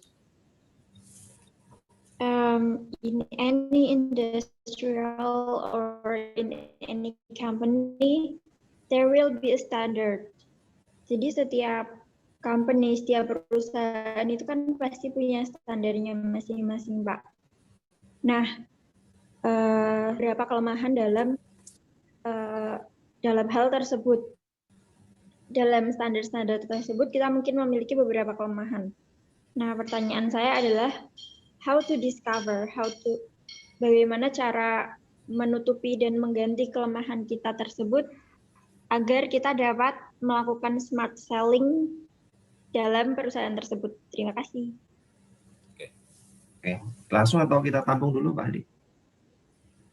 In any industrial or in any company, there will be a standard. Jadi setiap company, setiap perusahaan itu kan pasti punya standarnya masing-masing, Pak. Nah, berapa kelemahan dalam dalam hal tersebut. Dalam standar-standar tersebut kita mungkin memiliki beberapa kelemahan. Nah, pertanyaan saya adalah bagaimana cara menutupi dan mengganti kelemahan kita tersebut agar kita dapat melakukan smart selling dalam perusahaan tersebut. Terima kasih. Oke. Langsung atau kita tampung dulu, Pak Andi?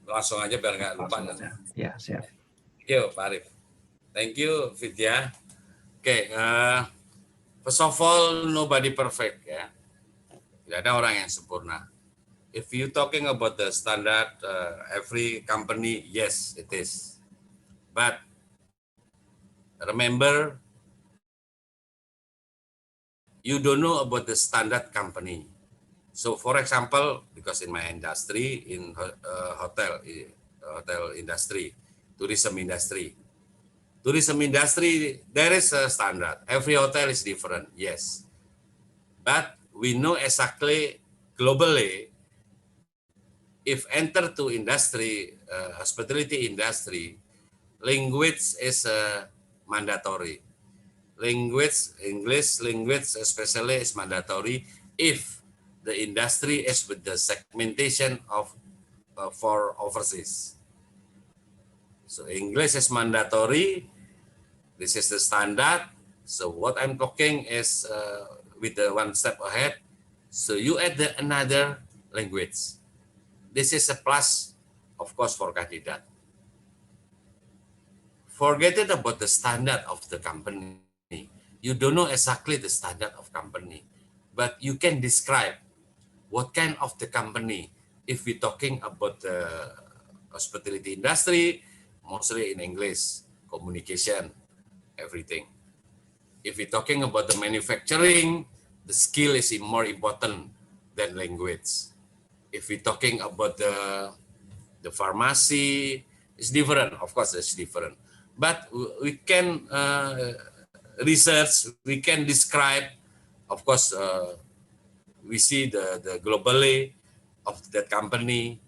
Langsung aja biar nggak lupa. Ya, siap. Yuk, Pak Arif. Thank you, Vidya. Oke, first of all, nobody perfect ya. Tidak ada orang yang sempurna. If you talking about the standard, every company, yes, it is. But remember, you don't know about the standard company. So, for example, because in my industry, in hotel industry, tourism industry, there is a standard. Every hotel is different, yes. But we know exactly globally, if enter to industry, hospitality industry, language is mandatory. English language especially is mandatory if the industry is with the segmentation of for overseas. So English is mandatory. This is the standard. So what I'm talking is with the one step ahead. So you add another language. This is a plus, of course, for candidate. Forget it about the standard of the company. You don't know exactly the standard of company, but you can describe what kind of the company. If we're talking about the hospitality industry, mostly in English, communication, everything. If we're talking about the manufacturing, the skill is more important than language. If we're talking about the pharmacy, it's different. Of course, it's different. But we can research, we can describe. Of course, we see the globally of that company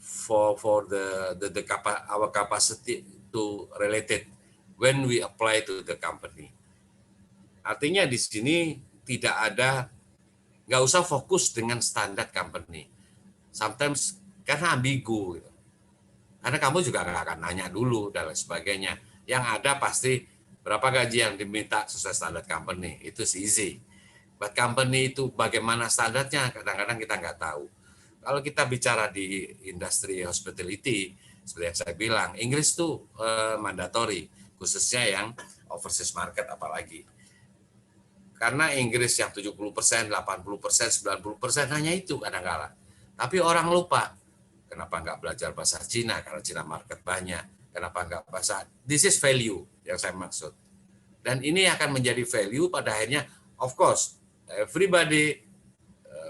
for our capacity to relate it when we apply to the company. Artinya di sini nggak usah fokus dengan standar company. Sometimes karena ambigu, gitu. Karena kamu juga nggak akan nanya dulu dan lain sebagainya. Yang ada pasti berapa gaji yang diminta sesuai standar company, itu easy. But company itu bagaimana standarnya, kadang-kadang kita nggak tahu. Kalau kita bicara di industri hospitality, seperti yang saya bilang, Inggris itu mandatory, khususnya yang overseas market apalagi. Karena Inggris yang 70%, 80%, 90% hanya itu kadang-kadang. Tapi orang lupa, kenapa nggak belajar bahasa Cina, karena Cina market banyak. Kenapa nggak bahasa, this is value yang saya maksud. Dan ini akan menjadi value pada akhirnya, of course, everybody,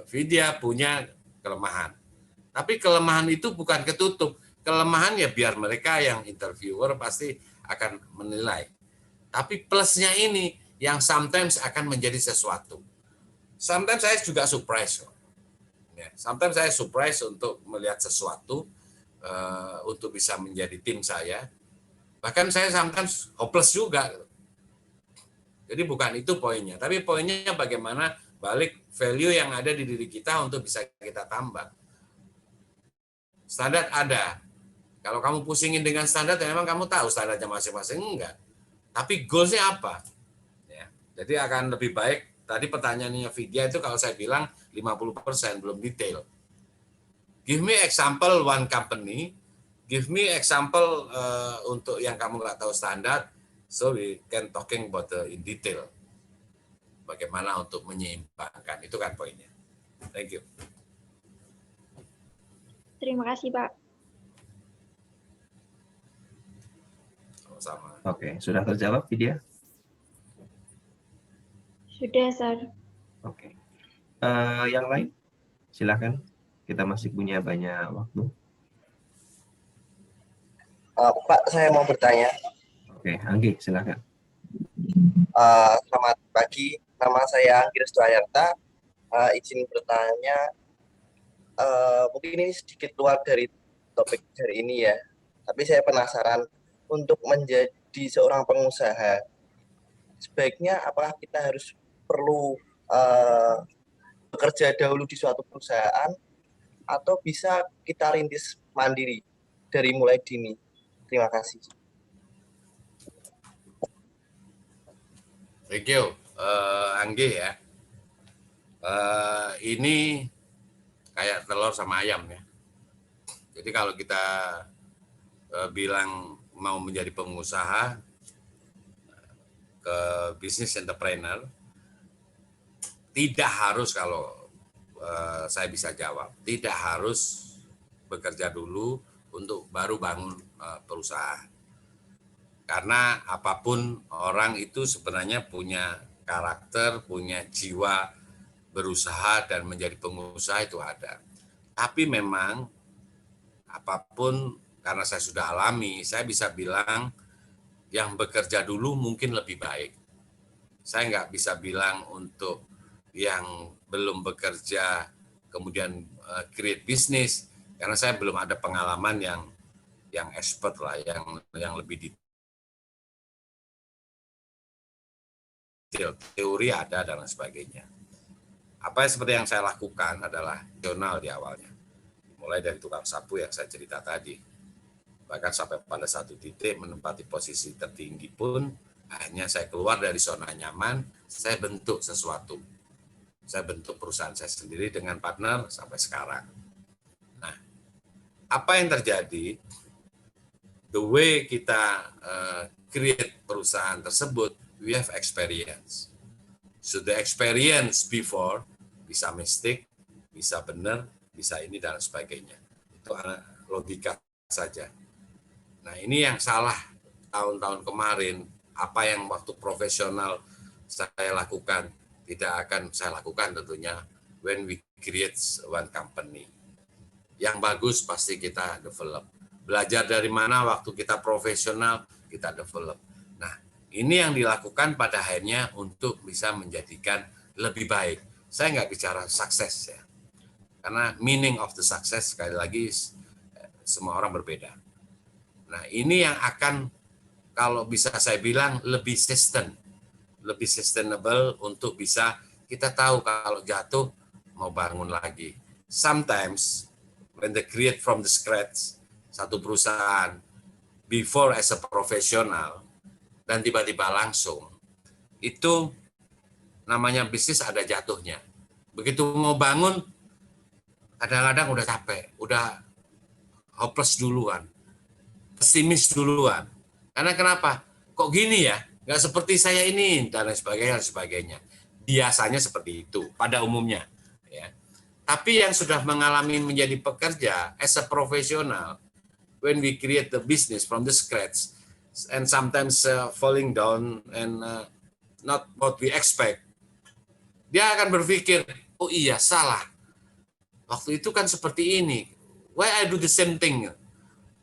Vidya punya kelemahan. Tapi kelemahan itu bukan ketutup. Kelemahan ya biar mereka yang interviewer pasti akan menilai. Tapi plusnya ini yang sometimes akan menjadi sesuatu. Sometimes saya juga surprise. Sometimes saya surprise untuk melihat sesuatu untuk bisa menjadi tim saya. Bahkan saya sometimes hopeless juga. Jadi bukan itu poinnya. Tapi poinnya bagaimana balik value yang ada di diri kita untuk bisa kita tambah. Standar ada. Kalau kamu pusingin dengan standar, ya memang kamu tahu standarnya masing-masing, enggak. Tapi goalsnya apa? Ya, jadi akan lebih baik. Tadi pertanyaannya Vidya itu kalau saya bilang 50% belum detail. Give me example one company, give me example untuk yang kamu nggak tahu standar, so we can talking about in detail. Bagaimana untuk menyeimbangkan, itu kan poinnya. Thank you. Terima kasih, Pak. Sama-sama. Oke, sudah terjawab, Vidya? Sudah, Sir. Oke. Yang lain? Silakan. Kita masih punya banyak waktu. Pak, saya mau bertanya. Oke, Anggi, silakan. Selamat pagi, nama saya Anggi Restuayarta. Izin bertanya, mungkin ini sedikit keluar dari topik hari ini ya. Tapi saya penasaran, untuk menjadi seorang pengusaha, sebaiknya apakah kita harus perlu bekerja dahulu di suatu perusahaan atau bisa kita rintis mandiri dari mulai dini? Terima kasih. Thank you, Anggi ya. Ini kayak telur sama ayam ya. Jadi kalau kita bilang mau menjadi pengusaha, ke business entrepreneur, tidak harus, kalau saya bisa jawab, tidak harus bekerja dulu untuk baru bangun perusahaan. Karena apapun, orang itu sebenarnya punya karakter, punya jiwa berusaha dan menjadi pengusaha itu ada. Tapi memang apapun, karena saya sudah alami, saya bisa bilang yang bekerja dulu mungkin lebih baik. Saya nggak bisa bilang untuk yang belum bekerja kemudian create bisnis, karena saya belum ada pengalaman yang expert lah, yang lebih detail. Teori ada dan lain sebagainya. Apa yang seperti yang saya lakukan adalah jurnal di awalnya. Mulai dari tukang sapu yang saya cerita tadi. Bahkan sampai pada satu titik menempati posisi tertinggi pun, akhirnya saya keluar dari zona nyaman, saya bentuk sesuatu. Saya bentuk perusahaan saya sendiri dengan partner sampai sekarang. Nah, apa yang terjadi, the way kita create perusahaan tersebut, we have experience. So the experience before, bisa mistake, bisa benar, bisa ini dan sebagainya. Itu logika saja. Nah, ini yang salah tahun-tahun kemarin. Apa yang waktu profesional saya lakukan, tidak akan saya lakukan tentunya when we create one company. Yang bagus pasti kita develop. Belajar dari mana waktu kita profesional, kita develop. Nah, ini yang dilakukan pada akhirnya untuk bisa menjadikan lebih baik. Saya nggak bicara sukses ya. Karena meaning of the success, sekali lagi, semua orang berbeda. Nah, ini yang akan, kalau bisa saya bilang, lebih sustainable untuk bisa kita tahu kalau jatuh mau bangun lagi. Sometimes when they create from the scratch satu perusahaan before as a professional dan tiba-tiba langsung, itu namanya bisnis ada jatuhnya. Begitu mau bangun, kadang-kadang udah capek, udah hopeless duluan, pesimis duluan. Karena kenapa? Kok gini ya? Nggak seperti saya ini, dan lain sebagainya. Biasanya seperti itu, pada umumnya. Ya. Tapi yang sudah mengalami menjadi pekerja, as a professional, when we create the business from the scratch, and sometimes falling down, and not what we expect, dia akan berpikir, oh iya, salah. Waktu itu kan seperti ini. Why I do the same thing?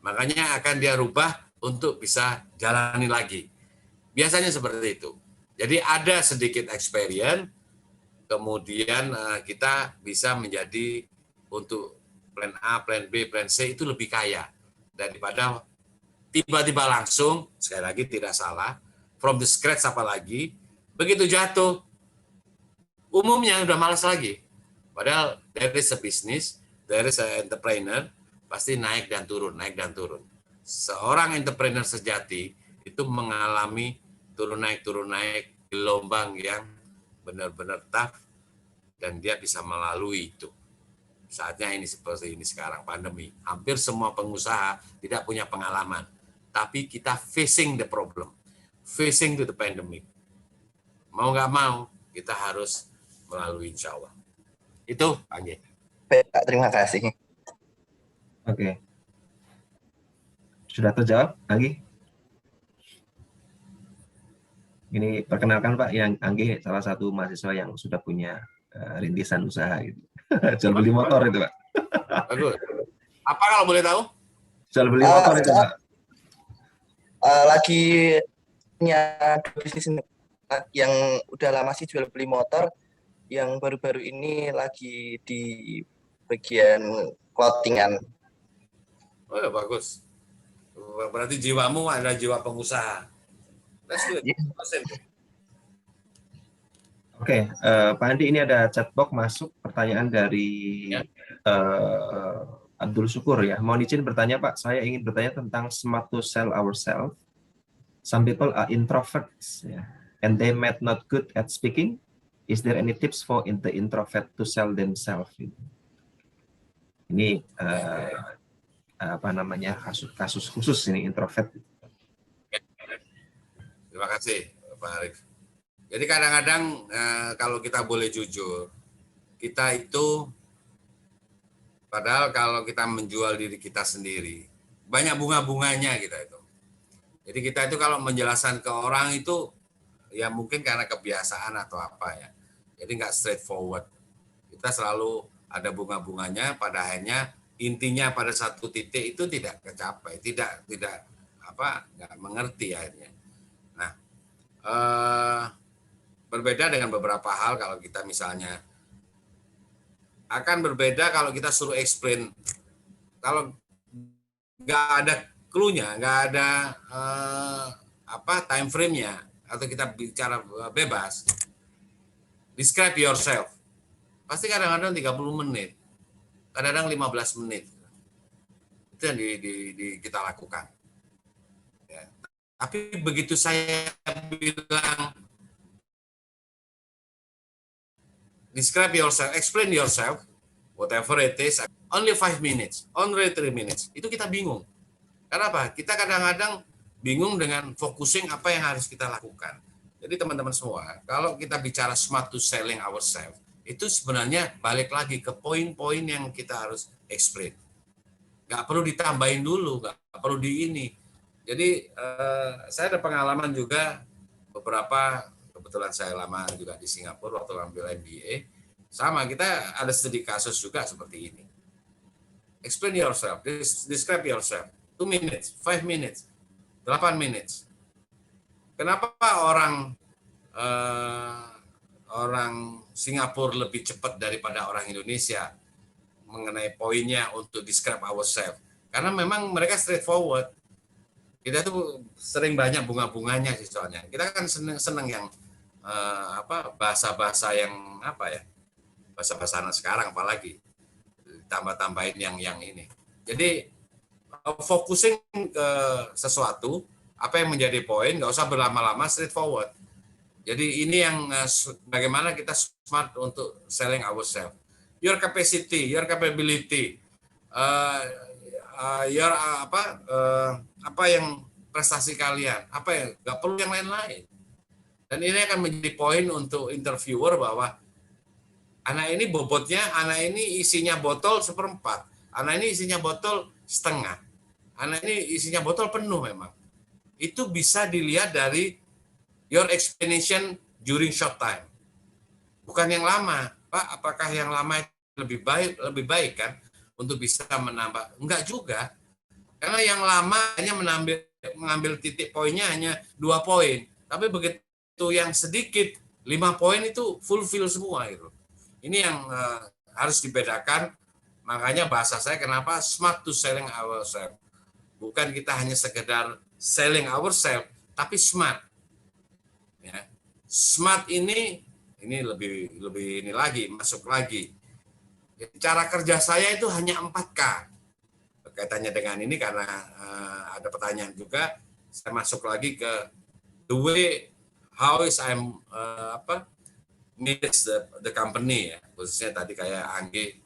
Makanya akan dia rubah untuk bisa jalani lagi. Biasanya seperti itu. Jadi ada sedikit experience, kemudian kita bisa menjadi untuk plan A, plan B, plan C itu lebih kaya. Daripada tiba-tiba langsung, sekali lagi tidak salah, from the scratch apalagi, begitu jatuh, umumnya udah malas lagi. Padahal there is a business, there is a entrepreneur, pasti naik dan turun, naik dan turun. Seorang entrepreneur sejati itu mengalami turun naik gelombang yang benar-benar tough, dan dia bisa melalui itu. Saatnya ini seperti ini sekarang, pandemi. Hampir semua pengusaha tidak punya pengalaman, tapi kita facing the problem, facing to the pandemic. Mau nggak mau, kita harus melalui, insya Allah. Itu, Anggi. Baik, Pak, terima kasih. Oke. Sudah terjawab, Anggi? Ini perkenalkan Pak, yang Anggi salah satu mahasiswa yang sudah punya rintisan usaha gitu. Jual beli motor itu Pak. Bagus. Apa kalau boleh tahu? Jual beli motor itu Pak. Lagi punya bisnis yang udah lama sih jual beli motor, yang baru-baru ini lagi di bagian clothingan. Oh ya, bagus. Berarti jiwamu adalah jiwa pengusaha. Let's do it. Oke, Pak Andi, ini ada chatbox masuk pertanyaan dari Abdul Syukur ya. Mohon izin bertanya Pak, saya ingin bertanya tentang smart to sell ourselves. Some people are introverts, and they might not good at speaking. Is there any tips for the introvert to sell themselves? Ini apa namanya, kasus khusus ini introvert. Terima kasih Pak Arif. Jadi kadang-kadang kalau kita boleh jujur, kita itu padahal kalau kita menjual diri kita sendiri, banyak bunga-bunganya kita itu. Jadi kita itu kalau menjelaskan ke orang itu ya mungkin karena kebiasaan atau apa ya. Jadi nggak straightforward. Kita selalu ada bunga-bunganya, pada akhirnya intinya pada satu titik itu tidak tercapai, tidak nggak mengerti akhirnya. Nah, berbeda dengan beberapa hal kalau kita misalnya akan berbeda kalau kita suruh explain, kalau nggak ada clue-nya, nggak ada time frame-nya, atau kita bicara bebas, describe yourself, pasti kadang-kadang 30 menit, kadang-kadang 15 menit, itu yang kita lakukan. Ya. Tapi begitu saya bilang describe yourself, explain yourself, whatever it is, only 5 minutes, only 3 minutes, itu kita bingung. Kenapa? Kita kadang-kadang bingung dengan focusing apa yang harus kita lakukan. Jadi teman-teman semua, kalau kita bicara smart to selling ourselves, itu sebenarnya balik lagi ke poin-poin yang kita harus explain. Nggak perlu ditambahin dulu, nggak perlu di ini. Jadi saya ada pengalaman juga beberapa, kebetulan saya lama juga di Singapura waktu ambil MBA, sama kita ada studi kasus juga seperti ini. Explain yourself, describe yourself. 2 minutes, 5 minutes, 8 minutes. Kenapa orang Singapura lebih cepat daripada orang Indonesia mengenai poinnya untuk describe ourselves? Karena memang mereka straightforward. Kita tuh sering banyak bunga-bunganya sih soalnya. Kita kan seneng yang bahasa-bahasa yang bahasa-bahasa anak sekarang apalagi tambah-tambahin yang ini. Jadi focusing ke sesuatu, apa yang menjadi poin, nggak usah berlama-lama, straightforward. Jadi ini yang bagaimana kita smart untuk selling ourselves. Your capacity, your capability, apa yang prestasi kalian, apa yang nggak perlu yang lain-lain. Dan ini akan menjadi poin untuk interviewer bahwa anak ini bobotnya, anak ini isinya botol 1/4, anak ini isinya botol setengah. Anak ini isinya botol penuh memang. Itu bisa dilihat dari your explanation during short time. Bukan yang lama. Pak, apakah yang lama itu lebih baik kan untuk bisa menambah? Enggak juga. Karena yang lama hanya mengambil titik poinnya hanya 2 poin. Tapi begitu yang sedikit 5 poin itu fulfill semua itu. Ini yang harus dibedakan. Makanya bahasa saya kenapa smart to selling ourselves. Bukan kita hanya sekedar selling ourselves, tapi smart. Ya. Smart ini lebih ini lagi, masuk lagi. Cara kerja saya itu hanya 4K. Kaitannya dengan ini karena ada pertanyaan juga, saya masuk lagi ke the way how is I'm manage the company ya. Khususnya tadi kayak Anggi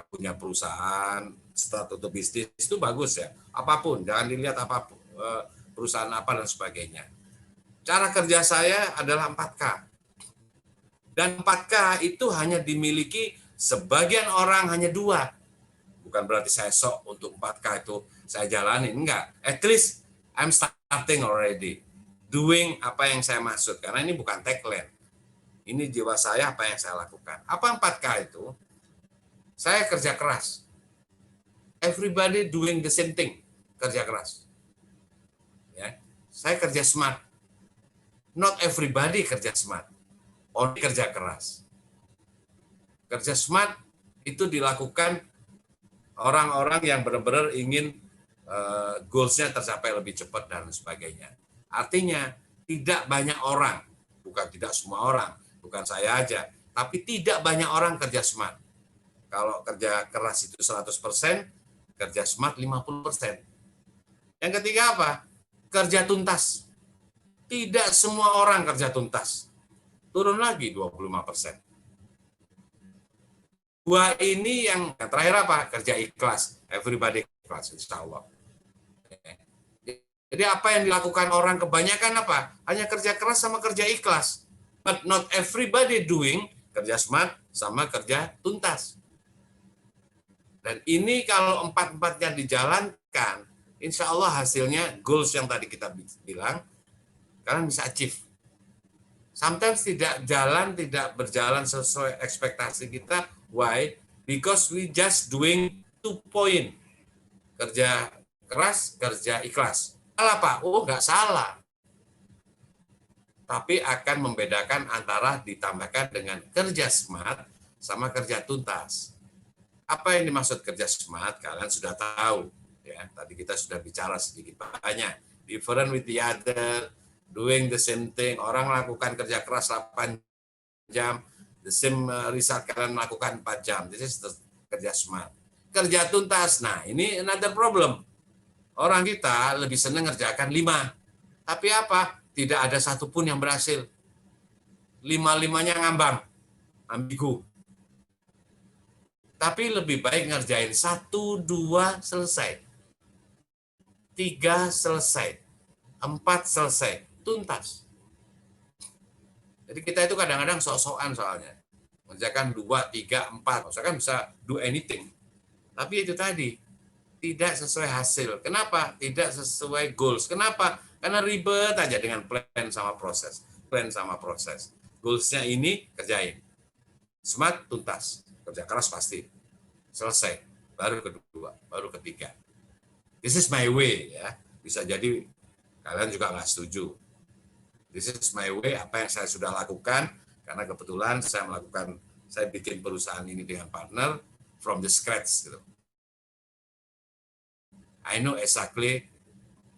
punya perusahaan, start untuk bisnis itu bagus ya. Apapun, jangan dilihat apapun perusahaan apa dan sebagainya. Cara kerja saya adalah 4K. Dan 4K itu hanya dimiliki sebagian orang, hanya 2. Bukan berarti saya sok untuk 4K itu saya jalani, enggak. At least I'm starting already. Doing apa yang saya maksud. Karena ini bukan tagline. Ini jiwa saya, apa yang saya lakukan. Apa 4K itu? Saya kerja keras. Everybody doing the same thing. Kerja keras. Ya. Saya kerja smart. Not everybody kerja smart. Only kerja keras. Kerja smart itu dilakukan orang-orang yang benar-benar ingin goals-nya tercapai lebih cepat dan sebagainya. Artinya tidak banyak orang, bukan tidak semua orang, bukan saya aja, tapi tidak banyak orang kerja smart. Kalau kerja keras itu 100%, kerja smart 50%. Yang ketiga apa? Kerja tuntas. Tidak semua orang kerja tuntas. Turun lagi 25%. Dua ini yang terakhir apa? Kerja ikhlas. Everybody ikhlas, insya Allah. Jadi apa yang dilakukan orang kebanyakan apa? Hanya kerja keras sama kerja ikhlas. But not everybody doing kerja smart sama kerja tuntas. Dan ini kalau empat-empatnya dijalankan, insya Allah hasilnya goals yang tadi kita bilang, kalian bisa achieve. Sometimes tidak berjalan sesuai ekspektasi kita. Why? Because we just doing 2 point. Kerja keras, kerja ikhlas. Salah Pak? Oh, nggak salah. Tapi akan membedakan antara ditambahkan dengan kerja smart sama kerja tuntas. Apa yang dimaksud kerja smart? Kalian sudah tahu. Ya, tadi kita sudah bicara sedikit banyak. Different with the other, doing the same thing. Orang melakukan kerja keras 8 jam, the same result kalian melakukan 4 jam. This is the kerja smart. Kerja tuntas, nah ini another problem. Orang kita lebih senang ngerjakan 5. Tapi apa? Tidak ada satupun yang berhasil. 5-5-nya ngambang, ambigu. Tapi lebih baik ngerjain 1, 2, selesai. 3, selesai. 4, selesai. Tuntas. Jadi kita itu kadang-kadang sok-sokan soalnya. Ngerjakan 2, 3, 4. Misalkan bisa do anything. Tapi itu tadi, tidak sesuai hasil. Kenapa? Tidak sesuai goals. Kenapa? Karena ribet aja dengan plan sama proses. Plan sama proses. Goals-nya ini kerjain. Smart, tuntas. Kerja keras pasti. Selesai. Baru kedua, baru ketiga. This is my way, ya. Bisa jadi kalian juga nggak setuju. This is my way, apa yang saya sudah lakukan, karena kebetulan saya bikin perusahaan ini dengan partner from the scratch, gitu. I know exactly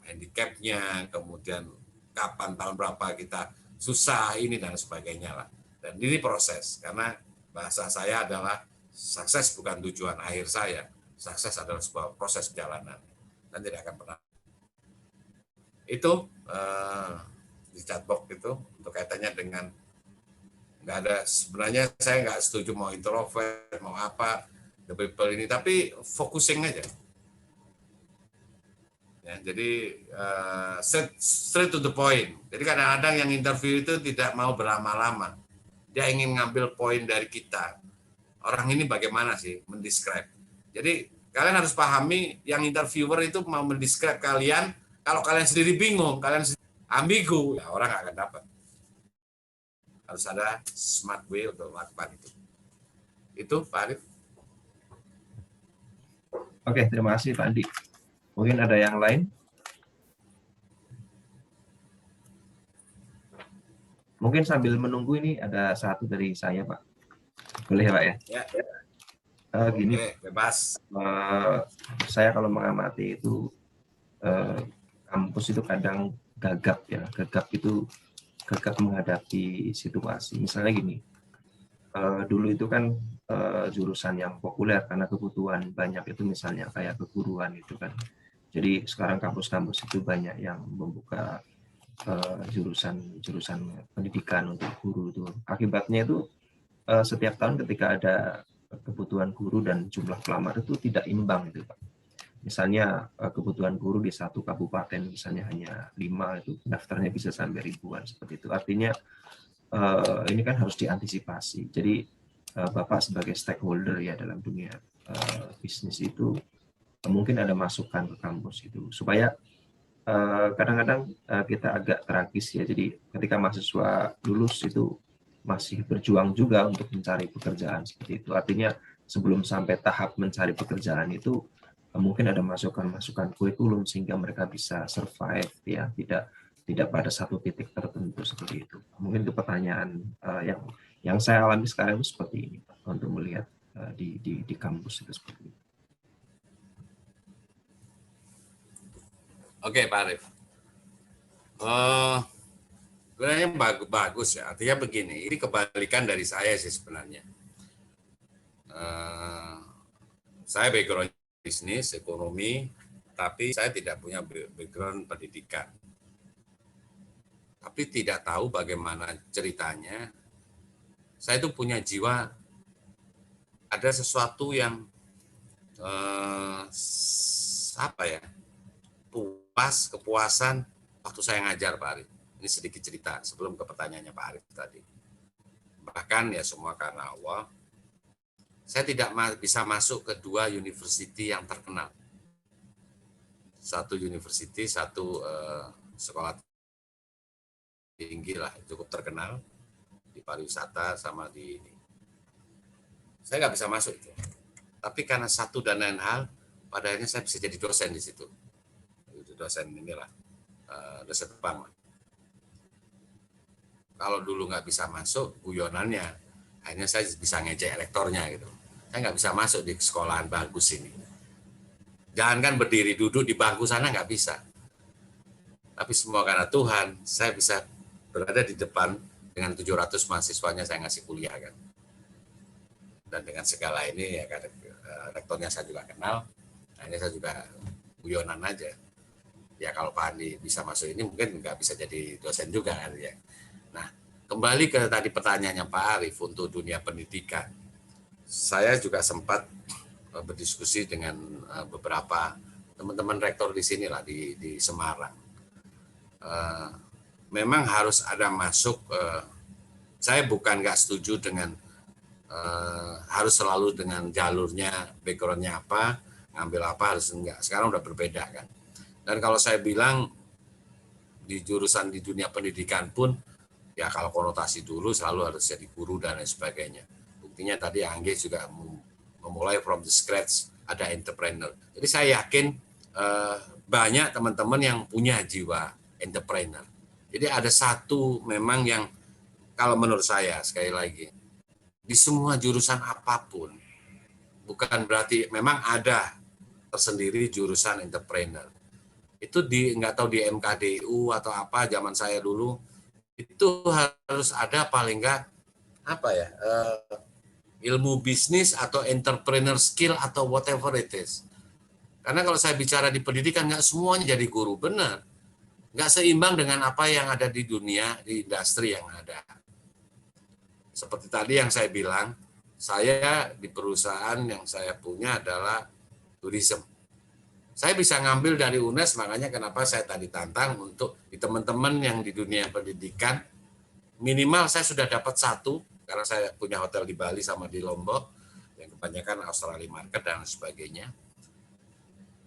handicap-nya, kemudian kapan, tahun berapa kita susah ini dan sebagainya lah. Dan ini proses, karena bahasa saya adalah sukses bukan tujuan akhir saya. Sukses adalah sebuah proses perjalanan dan tidak akan pernah. Itu di chatbox itu untuk kaitannya dengan nggak ada, sebenarnya saya nggak setuju mau introvert mau apa the people ini, tapi focusing aja. Ya, jadi straight to the point. Jadi kadang-kadang yang interview itu tidak mau berlama-lama. Dia ingin ngambil poin dari kita. Orang ini bagaimana sih mendescribe. Jadi kalian harus pahami yang interviewer itu mau mendescribe kalian. Kalau kalian sendiri bingung, kalian sendiri ambigu, ya orang nggak akan dapat. Harus ada smart way untuk melakukan itu. Itu Pak Arif. Oke, terima kasih Pak Andi. Mungkin ada yang lain? Mungkin sambil menunggu ini ada satu dari saya, Pak. Boleh ya, Pak ya? Ya. Gini, bebas. Saya kalau mengamati itu kampus itu kadang gagap ya. Gagap menghadapi situasi. Misalnya gini, dulu itu kan jurusan yang populer karena kebutuhan banyak itu, misalnya kayak keguruan itu kan. Jadi sekarang kampus-kampus itu banyak yang membuka jurusan pendidikan untuk guru itu. Akibatnya itu setiap tahun ketika ada kebutuhan guru dan jumlah pelamar itu tidak imbang itu, Pak. Misalnya kebutuhan guru di satu kabupaten misalnya hanya 5, itu daftarnya bisa sampai ribuan seperti itu. Artinya ini kan harus diantisipasi. Jadi Bapak sebagai stakeholder ya dalam dunia bisnis itu mungkin ada masukan ke kampus itu supaya kadang-kadang kita agak tragis ya. Jadi ketika mahasiswa lulus itu masih berjuang juga untuk mencari pekerjaan seperti itu. Artinya sebelum sampai tahap mencari pekerjaan itu mungkin ada masukan-masukan kurikulum sehingga mereka bisa survive ya, tidak pada satu titik tertentu seperti itu. Mungkin itu pertanyaan yang saya alami sekarang itu seperti ini, Pak, untuk melihat di kampus itu seperti itu. Oke, Pak Arif. Sebenarnya bagus ya. Artinya begini, ini kebalikan dari saya sih sebenarnya. Saya background bisnis, ekonomi, tapi saya tidak punya background pendidikan. Tapi tidak tahu bagaimana ceritanya. Saya itu punya jiwa, ada sesuatu yang kepuasan waktu saya ngajar, Pak Arif. Ini sedikit cerita sebelum ke pertanyaannya Pak Arif tadi. Bahkan ya semua karena Allah, saya tidak bisa masuk ke 2 university yang terkenal. Satu university, satu sekolah tinggi lah, cukup terkenal di pariwisata sama di ini. Saya nggak bisa masuk itu. Tapi karena satu dan lain hal, pada akhirnya saya bisa jadi dosen di situ. Dosen inilah, dosen Jepang. Kalau dulu nggak bisa masuk, guyonannya, akhirnya saya bisa ngejek rektornya gitu. Saya nggak bisa masuk di sekolahan bagus ini. Jangankan berdiri, duduk di bangku sana nggak bisa. Tapi semua karena Tuhan, saya bisa berada di depan dengan 700 mahasiswanya saya ngasih kuliah kan. Dan dengan segala ini ya kan, rektornya saya juga kenal, akhirnya saya juga guyonan aja. Ya kalau Pak Andi bisa masuk ini mungkin nggak bisa jadi dosen juga kan ya. Nah, kembali ke tadi pertanyaannya Pak Arif untuk dunia pendidikan. Saya juga sempat berdiskusi dengan beberapa teman-teman rektor di sini lah di Semarang. Memang harus ada masuk. Saya bukan nggak setuju dengan harus selalu dengan jalurnya, backgroundnya apa, ngambil apa harus enggak. Sekarang udah berbeda kan. Dan kalau saya bilang di jurusan di dunia pendidikan pun, ya kalau konotasi dulu selalu harus jadi guru dan lain sebagainya. Buktinya tadi Angge juga memulai from the scratch, ada entrepreneur. Jadi saya yakin banyak teman-teman yang punya jiwa entrepreneur. Jadi ada satu memang yang kalau menurut saya sekali lagi, di semua jurusan apapun, bukan berarti memang ada tersendiri jurusan entrepreneur. Itu nggak tahu di MKDU atau apa zaman saya dulu, itu harus ada paling nggak ilmu bisnis atau entrepreneur skill atau whatever it is. Karena kalau saya bicara di pendidikan nggak semuanya jadi guru, benar. Nggak seimbang dengan apa yang ada di dunia, di industri yang ada. Seperti tadi yang saya bilang, saya di perusahaan yang saya punya adalah tourism. Saya bisa ngambil dari UNES, makanya kenapa saya tadi tantang untuk di teman-teman yang di dunia pendidikan, minimal saya sudah dapat 1, karena saya punya hotel di Bali sama di Lombok, yang kebanyakan Australia market dan sebagainya.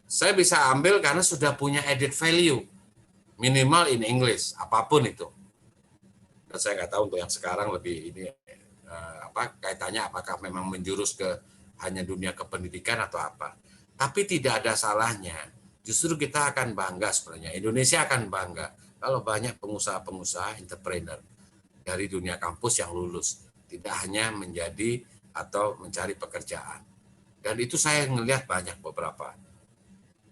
Saya bisa ambil karena sudah punya added value, minimal in English, apapun itu. Dan saya nggak tahu untuk yang sekarang lebih ini kaitannya apakah memang menjurus ke hanya dunia kependidikan atau apa. Tapi tidak ada salahnya, justru kita akan bangga sebenarnya, Indonesia akan bangga kalau banyak pengusaha-pengusaha entrepreneur dari dunia kampus yang lulus, tidak hanya menjadi atau mencari pekerjaan. Dan itu saya melihat banyak beberapa.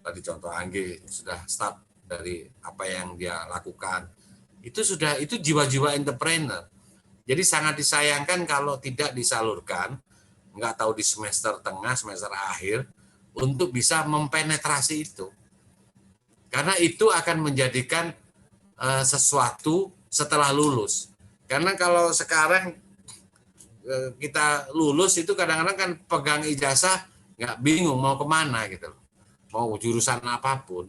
Tadi contoh Angge sudah start dari apa yang dia lakukan. Itu jiwa-jiwa entrepreneur. Jadi sangat disayangkan kalau tidak disalurkan, nggak tahu di semester tengah, semester akhir, untuk bisa mempenetrasi itu. Karena itu akan menjadikan sesuatu setelah lulus. Karena kalau sekarang kita lulus itu kadang-kadang kan pegang ijazah nggak bingung mau kemana gitu, mau jurusan apapun.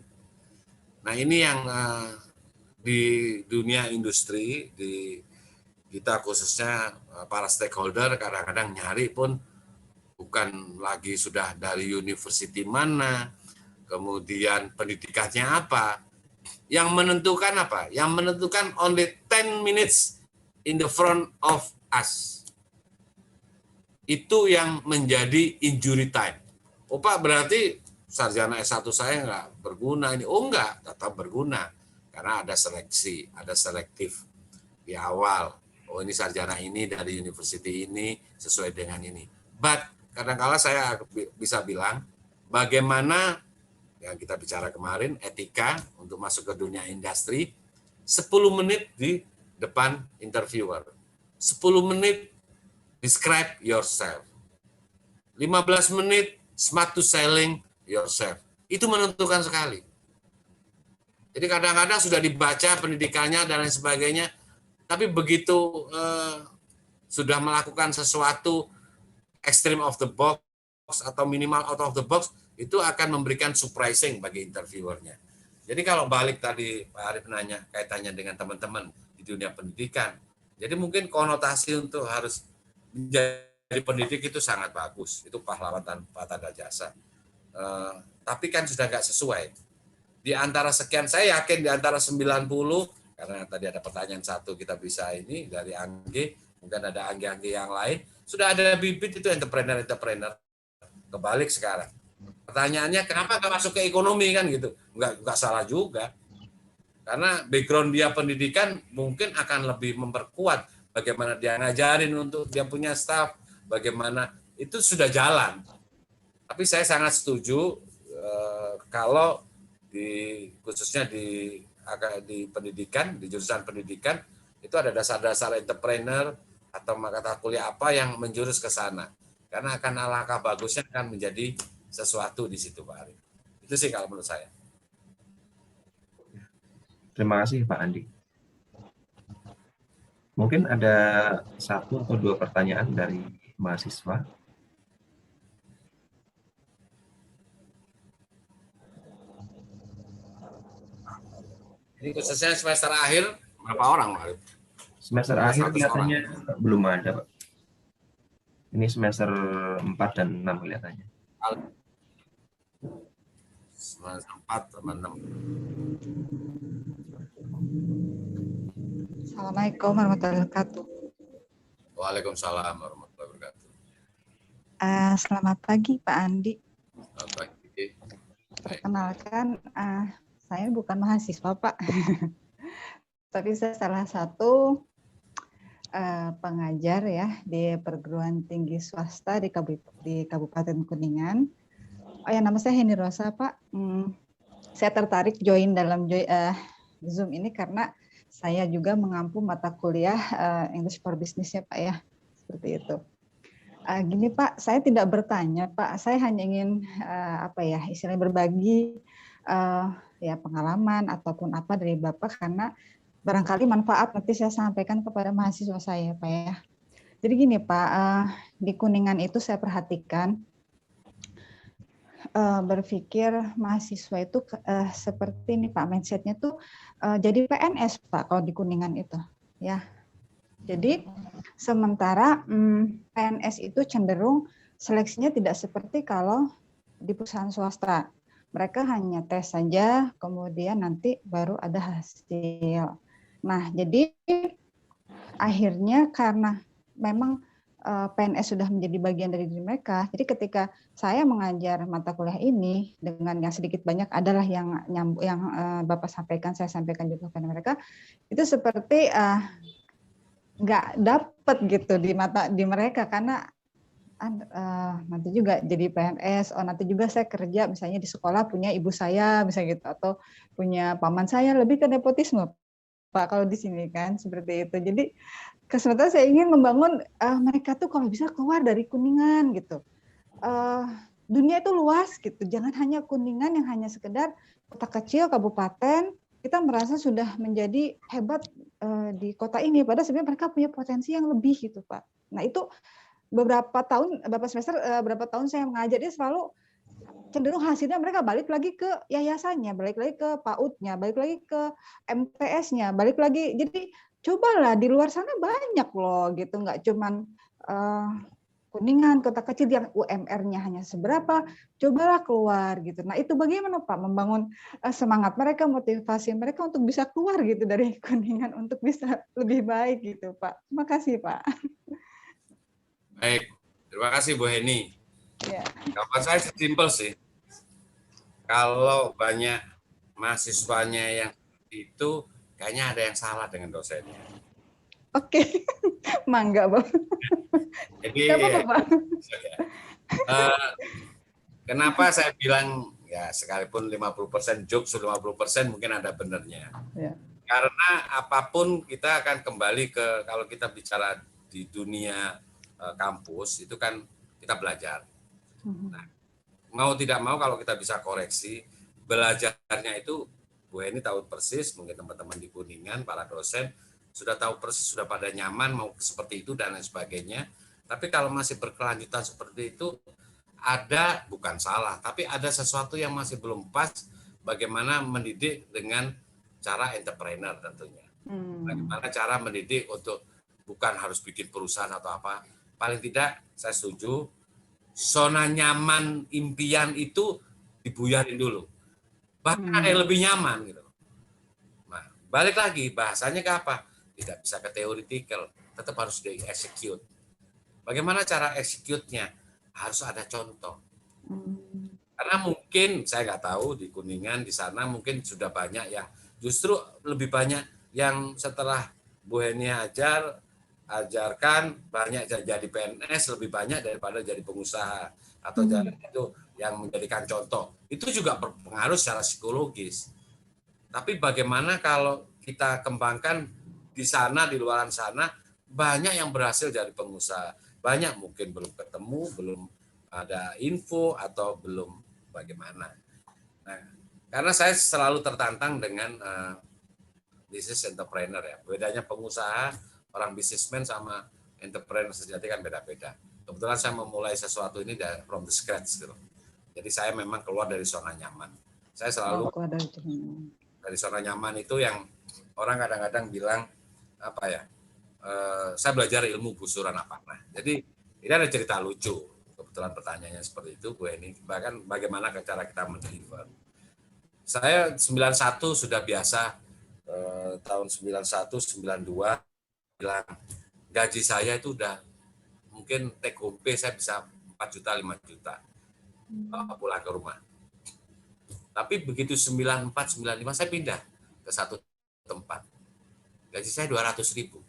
Nah ini yang di dunia industri, di kita khususnya para stakeholder kadang-kadang nyari pun bukan lagi sudah dari university mana, kemudian pendidikannya apa. Yang menentukan apa? Yang menentukan only 10 minutes in the front of us. Itu yang menjadi injury time. Oh Pak, berarti sarjana S1 saya nggak berguna ini. Oh enggak, tetap berguna. Karena ada seleksi, ada selektif di awal. Oh ini sarjana ini dari university ini sesuai dengan ini. But kadang-kala saya bisa bilang bagaimana yang kita bicara kemarin, etika untuk masuk ke dunia industri, 10 menit di depan interviewer. 10 menit describe yourself. 15 menit smart to selling yourself. Itu menentukan sekali. Jadi kadang-kadang sudah dibaca pendidikannya dan lain sebagainya, tapi begitu sudah melakukan sesuatu extreme of the box atau minimal out of the box, itu akan memberikan surprising bagi interviewernya. Jadi kalau balik tadi Pak Arief nanya kaitannya dengan teman-teman di dunia pendidikan, jadi mungkin konotasi untuk harus menjadi pendidik itu sangat bagus, itu pahlawan tanpa tanda jasa. Tapi kan sudah nggak sesuai. Di antara sekian, saya yakin di antara 90, karena tadi ada pertanyaan satu kita bisa ini dari Angge, mungkin ada Angge-Angge yang lain, sudah ada bibit itu entrepreneur. Kebalik sekarang. Pertanyaannya kenapa nggak masuk ke ekonomi kan gitu? Nggak salah juga. Karena background dia pendidikan mungkin akan lebih memperkuat bagaimana dia ngajarin untuk dia punya staff, bagaimana itu sudah jalan. Tapi saya sangat setuju kalau khususnya di pendidikan, di jurusan pendidikan itu ada dasar-dasar entrepreneur atau mata kuliah apa yang menjurus ke sana. Karena akan alangkah bagusnya akan menjadi sesuatu di situ, Pak Arief. Itu sih kalau menurut saya. Terima kasih Pak Andi. Mungkin ada 1 atau 2 pertanyaan dari mahasiswa. Ini khususnya semester akhir, berapa orang, Pak Arief? Semester akhir kelihatannya belum ada, Pak. Ini semester 4 dan 6 kelihatannya. Semester 4 sama 6. Assalamualaikum warahmatullahi wabarakatuh. Waalaikumsalam warahmatullahi wabarakatuh. Selamat pagi Pak Andi. Selamat pagi. Perkenalkan, saya bukan mahasiswa Pak, tapi saya salah satu pengajar ya di perguruan tinggi swasta di Kabupaten Kuningan. Oh ya, nama saya Heni Rosa Pak. Saya tertarik join dalam Zoom ini karena saya juga mengampu mata kuliah English for Business ya Pak ya, seperti itu. Gini Pak, saya tidak bertanya Pak, saya hanya ingin istilahnya berbagi ya pengalaman ataupun apa dari Bapak, karena barangkali manfaat nanti saya sampaikan kepada mahasiswa saya Pak ya. Jadi gini Pak, di Kuningan itu saya perhatikan berpikir mahasiswa itu seperti ini Pak, mindsetnya tuh jadi PNS Pak kalau di Kuningan itu ya. Jadi sementara PNS itu cenderung seleksinya tidak seperti kalau di perusahaan swasta. Mereka hanya tes saja, kemudian nanti baru ada hasil. Nah, jadi akhirnya karena memang PNS sudah menjadi bagian dari diri mereka, jadi ketika saya mengajar mata kuliah ini dengan yang sedikit banyak adalah yang Bapak sampaikan, saya sampaikan juga kepada mereka, itu seperti nggak dapat gitu di mereka, karena nanti juga jadi PNS, nanti juga saya kerja misalnya di sekolah punya ibu saya misalnya gitu, atau punya paman saya, lebih ke nepotisme Pak kalau di sini kan seperti itu. Jadi kesempatan saya ingin membangun mereka tuh kalau bisa keluar dari Kuningan gitu. Dunia itu luas gitu, jangan hanya Kuningan yang hanya sekedar kota kecil, kabupaten, kita merasa sudah menjadi hebat di kota ini, padahal sebenarnya mereka punya potensi yang lebih gitu Pak. Nah itu beberapa tahun saya mengajar, dia selalu cenderung hasilnya mereka balik lagi ke yayasannya, balik lagi ke PAUD-nya, balik lagi ke MTS-nya, balik lagi. Jadi cobalah di luar sana banyak loh gitu, nggak cuman Kuningan, kota kecil yang UMR-nya hanya seberapa, cobalah keluar gitu. Nah itu bagaimana Pak membangun semangat mereka, motivasi mereka untuk bisa keluar gitu dari Kuningan untuk bisa lebih baik gitu Pak. Terima kasih Pak. Baik, terima kasih Bu Heni. Ya. Jawaban saya simpel sih. Kalau banyak mahasiswanya yang itu, kayaknya ada yang salah dengan dosennya. Oke, mangga Bang. Jadi, apa-apa, Pak. Kenapa saya bilang Ya, sekalipun 50% jokes, 50% mungkin ada benernya. Ya. Karena apapun kita akan kembali ke, kalau kita bicara di dunia kampus, itu kan kita belajar. Nah, mau tidak mau kalau kita bisa koreksi, belajarnya itu, Bu Heni tahu persis, mungkin teman-teman di Kuningan, para dosen, sudah tahu persis, sudah pada nyaman mau seperti itu dan lain sebagainya. Tapi kalau masih berkelanjutan seperti itu, ada, bukan salah, tapi ada sesuatu yang masih belum pas bagaimana mendidik dengan cara entrepreneur tentunya. Bagaimana cara mendidik untuk bukan harus bikin perusahaan atau apa. Paling tidak saya setuju, zona nyaman impian itu dibuyarin dulu. Bahkan ada yang lebih nyaman gitu. Nah, balik lagi bahasanya ke apa? Tidak bisa ke theoretical, tetap harus di-execute. Bagaimana cara execute-nya? Harus ada contoh. Karena mungkin saya nggak tahu di Kuningan di sana mungkin sudah banyak yang justru lebih banyak yang setelah Bu Heni ajarkan banyak jadi PNS lebih banyak daripada jadi pengusaha atau jadi itu yang menjadikan contoh. Itu juga berpengaruh secara psikologis. Tapi bagaimana kalau kita kembangkan di sana, di luar sana, banyak yang berhasil jadi pengusaha. Banyak mungkin belum ketemu, belum ada info atau belum bagaimana. Nah, karena saya selalu tertantang dengan business entrepreneur ya. Bedanya pengusaha, orang businessman sama entrepreneur sejati kan beda-beda. Kebetulan saya memulai sesuatu ini from the scratch gitu. Jadi saya memang keluar dari zona nyaman. Saya selalu dari zona nyaman itu yang orang kadang-kadang bilang apa ya? Saya belajar ilmu gusuran apa. Nah, jadi ini ada cerita lucu. Kebetulan pertanyaannya seperti itu, Bu Heni. Bahkan bagaimana cara kita mendeliver. Saya 91 sudah biasa, tahun 91, 92, bilang gaji saya itu udah mungkin take home pay saya bisa 4 juta, 5 juta pulang ke rumah. Tapi begitu 94, 95 saya pindah ke satu tempat. Gaji saya 200.000.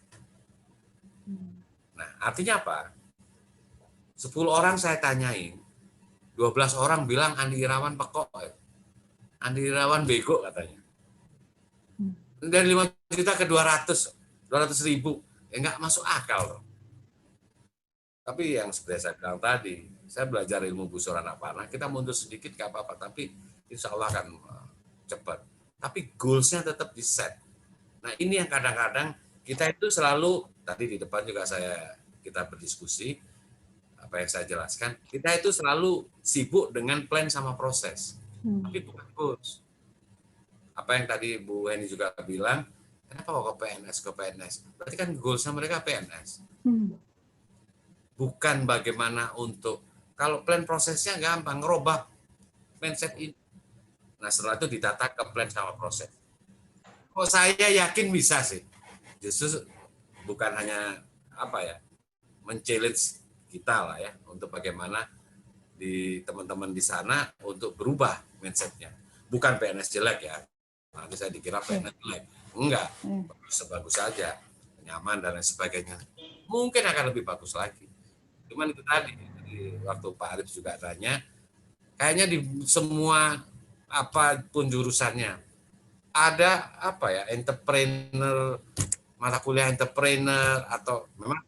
Nah, artinya apa? 10 orang saya tanyain, 12 orang bilang Andi Irawan pekok. Andi Irawan bego katanya. Dari 5 juta ke 200.000. Ya nggak masuk akal loh. Tapi yang seperti saya bilang tadi, saya belajar ilmu gusuran apa. Nah, kita mundur sedikit nggak apa-apa, tapi insya Allah akan cepat. Tapi goals-nya tetap di set. Nah, ini yang kadang-kadang kita itu selalu, tadi di depan juga kita berdiskusi, apa yang saya jelaskan, kita itu selalu sibuk dengan plan sama proses. Tapi bukan goals. Apa yang tadi Bu Heni juga bilang, kenapa kok ke PNS? Berarti kan goals-nya mereka PNS. Bukan bagaimana untuk, kalau plan prosesnya gampang, ngerubah mindset ini. Nah, setelah itu ditata ke plan sama proses. Kok saya yakin bisa sih. Justru bukan hanya men-challenge kita lah ya, untuk bagaimana di teman-teman di sana untuk berubah mindsetnya. Bukan PNS jelek ya. Nanti saya dikira PNS jelek. Enggak, bagus saja, nyaman dan lain sebagainya. Mungkin akan lebih bagus lagi. Cuman itu tadi, waktu Pak Arif juga tanya, kayaknya di semua apapun jurusannya, ada entrepreneur, mata kuliah entrepreneur, atau memang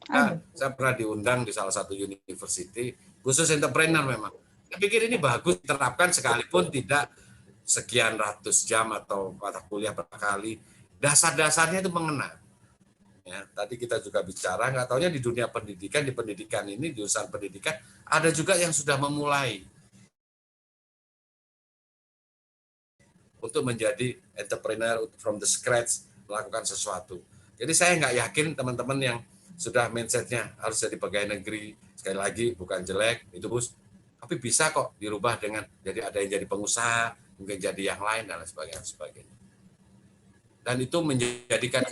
saya pernah diundang di salah satu university, khusus entrepreneur memang. Saya pikir ini bagus diterapkan sekalipun tidak sekian ratus jam atau mata kuliah berapa kali. Dasar-dasarnya itu mengena. Ya, tadi kita juga bicara, nggak taunya di dunia pendidikan, di pendidikan ini, di urusan pendidikan, ada juga yang sudah memulai untuk menjadi entrepreneur from the scratch, melakukan sesuatu. Jadi saya nggak yakin teman-teman yang sudah mindsetnya harus jadi pegawai negeri, sekali lagi bukan jelek, itu bus, tapi bisa kok dirubah dengan jadi ada yang jadi pengusaha, mungkin jadi yang lain dan sebagainya. Dan itu menjadikan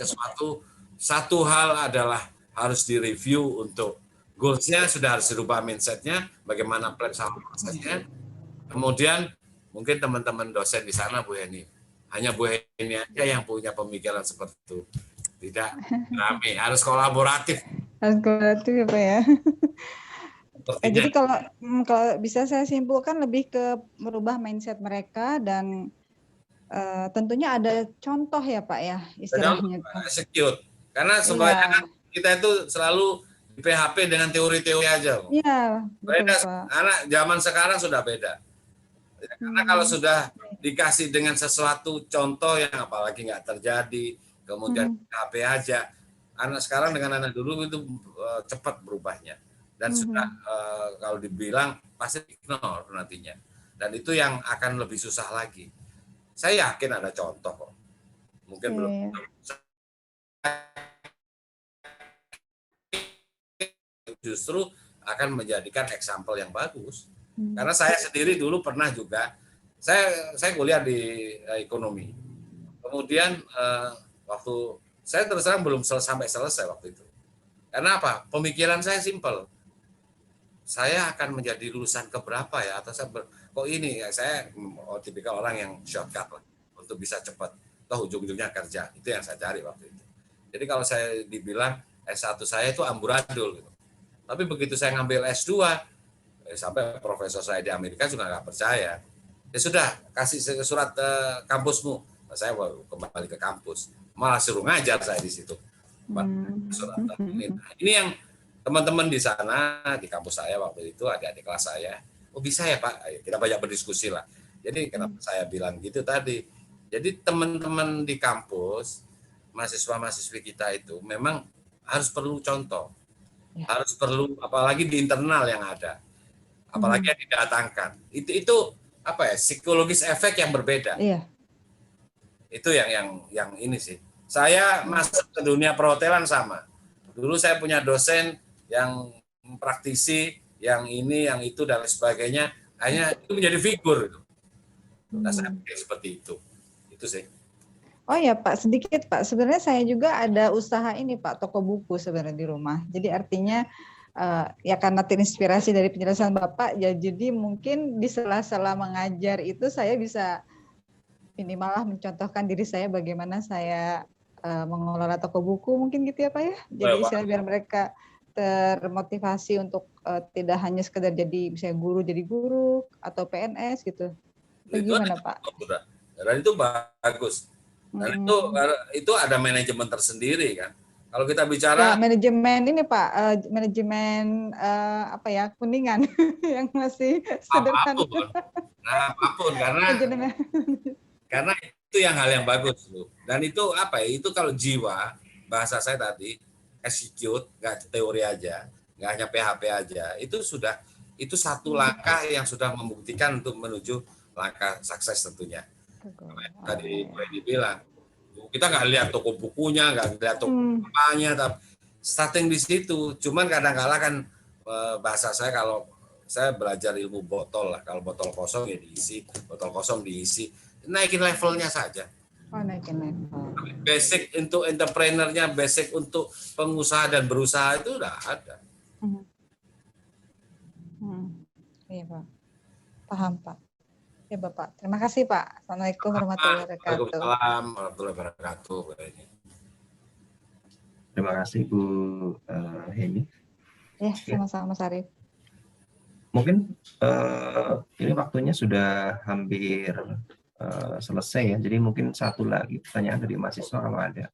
satu hal adalah harus direview untuk goals-nya, sudah harus dirubah mindset-nya, bagaimana plan sama prosesnya. Kemudian mungkin teman-teman dosen di sana, Bu Heni, hanya Bu Heni aja yang punya pemikiran seperti itu. Tidak rame, harus kolaboratif. Harus kolaboratif ya Pak ya. Sepertinya Jadi kalau bisa saya simpulkan lebih ke merubah mindset mereka dan tentunya ada contoh ya Pak ya istilahnya. execute. Karena sebenarnya kita itu selalu di PHP dengan teori-teori aja. Iya, betul Beda, Pak. anak zaman sekarang sudah beda. Karena kalau sudah dikasih dengan sesuatu contoh yang apalagi nggak terjadi, kemudian PHP aja, anak sekarang dengan anak dulu itu cepat berubahnya. Dan sudah kalau dibilang pasti ignore nantinya. Dan itu yang akan lebih susah lagi. Saya yakin ada contoh kok. Mungkin belum. Justru akan menjadikan example yang bagus. Karena saya sendiri dulu pernah juga, saya kuliah di ekonomi. Kemudian waktu saya terus terang belum sampai selesai waktu itu. Karena apa? Pemikiran saya simpel. Saya akan menjadi lulusan keberapa ya? Atau saya kok ini ya, saya tipikal orang yang shortcut lah untuk bisa cepat. Toh ujung-ujungnya kerja. Itu yang saya cari waktu itu. Jadi kalau saya dibilang S1 saya itu amburadul gitu. Tapi begitu saya ngambil S2, sampai profesor saya di Amerika juga nggak percaya. Ya sudah, kasih surat kampusmu. Saya kembali ke kampus. Malah suruh ngajar saya di situ. Surat ini yang teman-teman di sana, di kampus saya waktu itu, adik-adik kelas saya, oh bisa ya Pak? Ayo, kita banyak berdiskusi lah. Jadi kenapa saya bilang gitu tadi. Jadi teman-teman di kampus, mahasiswa-mahasiswi kita itu memang harus perlu contoh. Harus perlu, apalagi di internal yang ada. Apalagi yang didatangkan. Itu apa ya, psikologis efek yang berbeda. Iya. Itu yang ini sih. Saya masuk ke dunia perhotelan sama. Dulu saya punya dosen yang praktisi, yang ini, yang itu, dan lain sebagainya. Hanya itu menjadi figur. Nah, saya pikir seperti itu. Itu sih. Oh ya Pak, sedikit Pak. Sebenarnya saya juga ada usaha ini Pak, toko buku sebenarnya di rumah. Jadi artinya ya karena terinspirasi dari penjelasan Bapak, ya jadi mungkin di sela-sela mengajar itu saya bisa ini malah mencontohkan diri saya bagaimana saya mengelola toko buku mungkin gitu ya Pak ya. Jadi istilah biar mereka termotivasi untuk tidak hanya sekedar jadi misalnya guru jadi guru atau PNS gitu. Bagaimana Pak? Dan itu bagus. Dan itu ada manajemen tersendiri kan. Kalau kita bicara ya, manajemen ini Pak, manajemen apa ya, Kuningan yang masih sederhana. Apapun karena itu yang hal yang bagus loh. Dan itu apa ya? Itu kalau jiwa, bahasa saya tadi execute, nggak teori aja, nggak hanya PHP aja. Itu satu langkah yang sudah membuktikan untuk menuju langkah sukses tentunya. Tadi dibilang kita nggak lihat toko bukunya, nggak lihat toko apanya, tapi starting di situ. Cuman kadang-kala kan bahasa saya, kalau saya belajar ilmu botol lah, kalau botol kosong ya diisi, botol kosong diisi, naikin levelnya saja. Naikin level. Basic untuk entrepreneurnya, basic untuk pengusaha dan berusaha itu udah ada. Iya Pak, paham Pak. Ya Bapak, terima kasih Pak. Assalamualaikum warahmatullahi wabarakatuh. Waalaikumsalam warahmatullahi wabarakatuh. Terima kasih Bu Heni. Ya, sama-sama Mas Arief. Mungkin ini waktunya sudah hampir selesai ya. Jadi mungkin satu lagi pertanyaan dari mahasiswa kalau ada.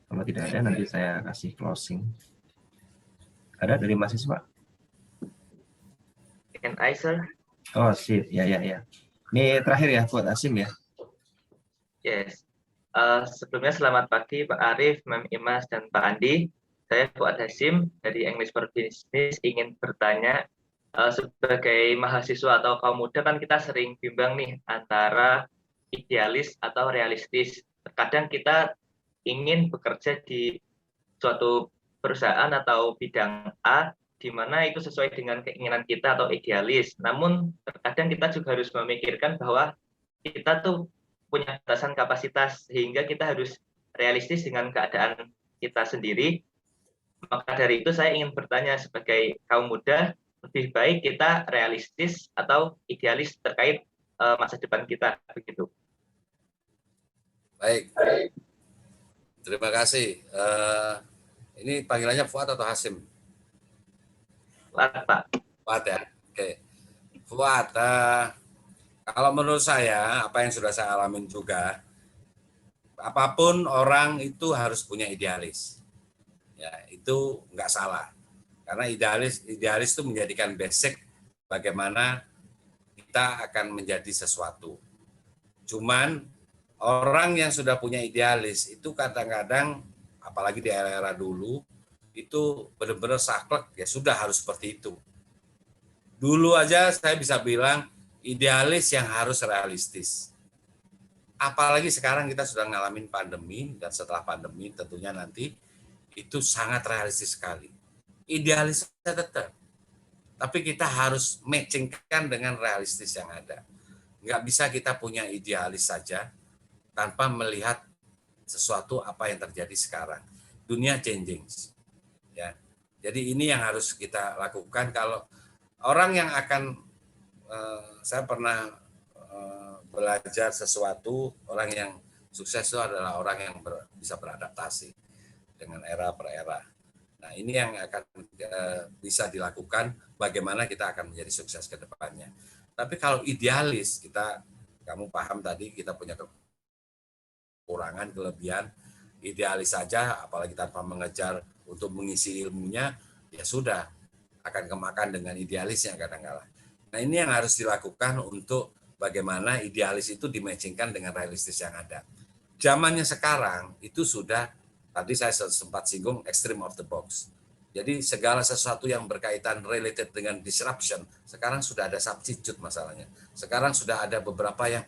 Kalau tidak ada nanti saya kasih closing. Ada dari mahasiswa? Can I, sir? Oh, sip. Ya. Ini terakhir ya buat Asim ya. Yes. Sebelumnya selamat pagi Pak Arief, Ma'am Imas, dan Pak Andi. Saya Fuad Hasim dari English for Business ingin bertanya, sebagai mahasiswa atau kaum muda kan kita sering bimbang nih antara idealis atau realistis. Terkadang kita ingin bekerja di suatu perusahaan atau bidang A, di mana itu sesuai dengan keinginan kita atau idealis. Namun terkadang kita juga harus memikirkan bahwa kita tuh punya batasan kapasitas, sehingga kita harus realistis dengan keadaan kita sendiri. Maka dari itu saya ingin bertanya, sebagai kaum muda, lebih baik kita realistis atau idealis terkait masa depan kita, begitu. Baik. Terima kasih. Ini panggilannya Fuad atau Hasim? Fuad, Pak. Fuad ya. Oke. Fuad, kalau menurut saya, apa yang sudah saya alamin juga, apapun orang itu harus punya idealis. Ya, itu nggak salah. Karena idealis itu menjadikan basic bagaimana kita akan menjadi sesuatu. Cuman orang yang sudah punya idealis itu kadang-kadang, apalagi di era-era dulu, itu benar-benar saklek, ya sudah harus seperti itu. Dulu aja saya bisa bilang idealis yang harus realistis. Apalagi sekarang kita sudah ngalamin pandemi, dan setelah pandemi tentunya nanti itu sangat realistis sekali. Idealis tetap, tapi kita harus matchingkan dengan realistis yang ada. Nggak bisa kita punya idealis saja tanpa melihat sesuatu apa yang terjadi sekarang. Dunia changing. Ya. Jadi ini yang harus kita lakukan. Kalau orang yang akan, saya pernah belajar sesuatu, orang yang sukses itu adalah orang yang bisa beradaptasi dengan era per era. Nah, ini yang akan bisa dilakukan bagaimana kita akan menjadi sukses ke depannya. Tapi kalau idealis, kamu paham tadi kita punya kekurangan, kelebihan, idealis saja, apalagi tanpa mengejar untuk mengisi ilmunya, ya sudah, akan kemakan dengan idealisnya kadang-kala. Nah, ini yang harus dilakukan untuk bagaimana idealis itu dimatchingkan dengan realistis yang ada. Zamannya sekarang itu sudah, tadi saya sempat singgung, extreme of the box. Jadi segala sesuatu yang berkaitan related dengan disruption, sekarang sudah ada substitute masalahnya. Sekarang sudah ada beberapa yang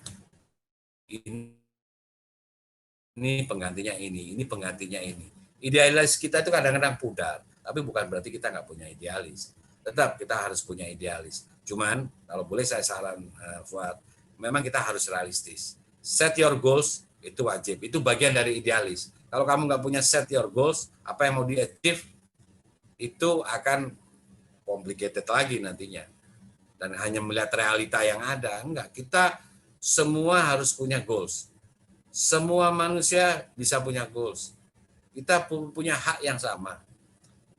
ini penggantinya ini penggantinya ini. Idealis kita itu kadang-kadang pudar, tapi bukan berarti kita nggak punya idealis. Tetap kita harus punya idealis. Cuman kalau boleh saya saran, Fuad, memang kita harus realistis. Set your goals itu wajib, itu bagian dari idealis. Kalau kamu nggak punya set your goals, apa yang mau di-achieve itu akan complicated lagi nantinya. Dan hanya melihat realita yang ada, enggak. Kita semua harus punya goals. Semua manusia bisa punya goals. Kita punya hak yang sama.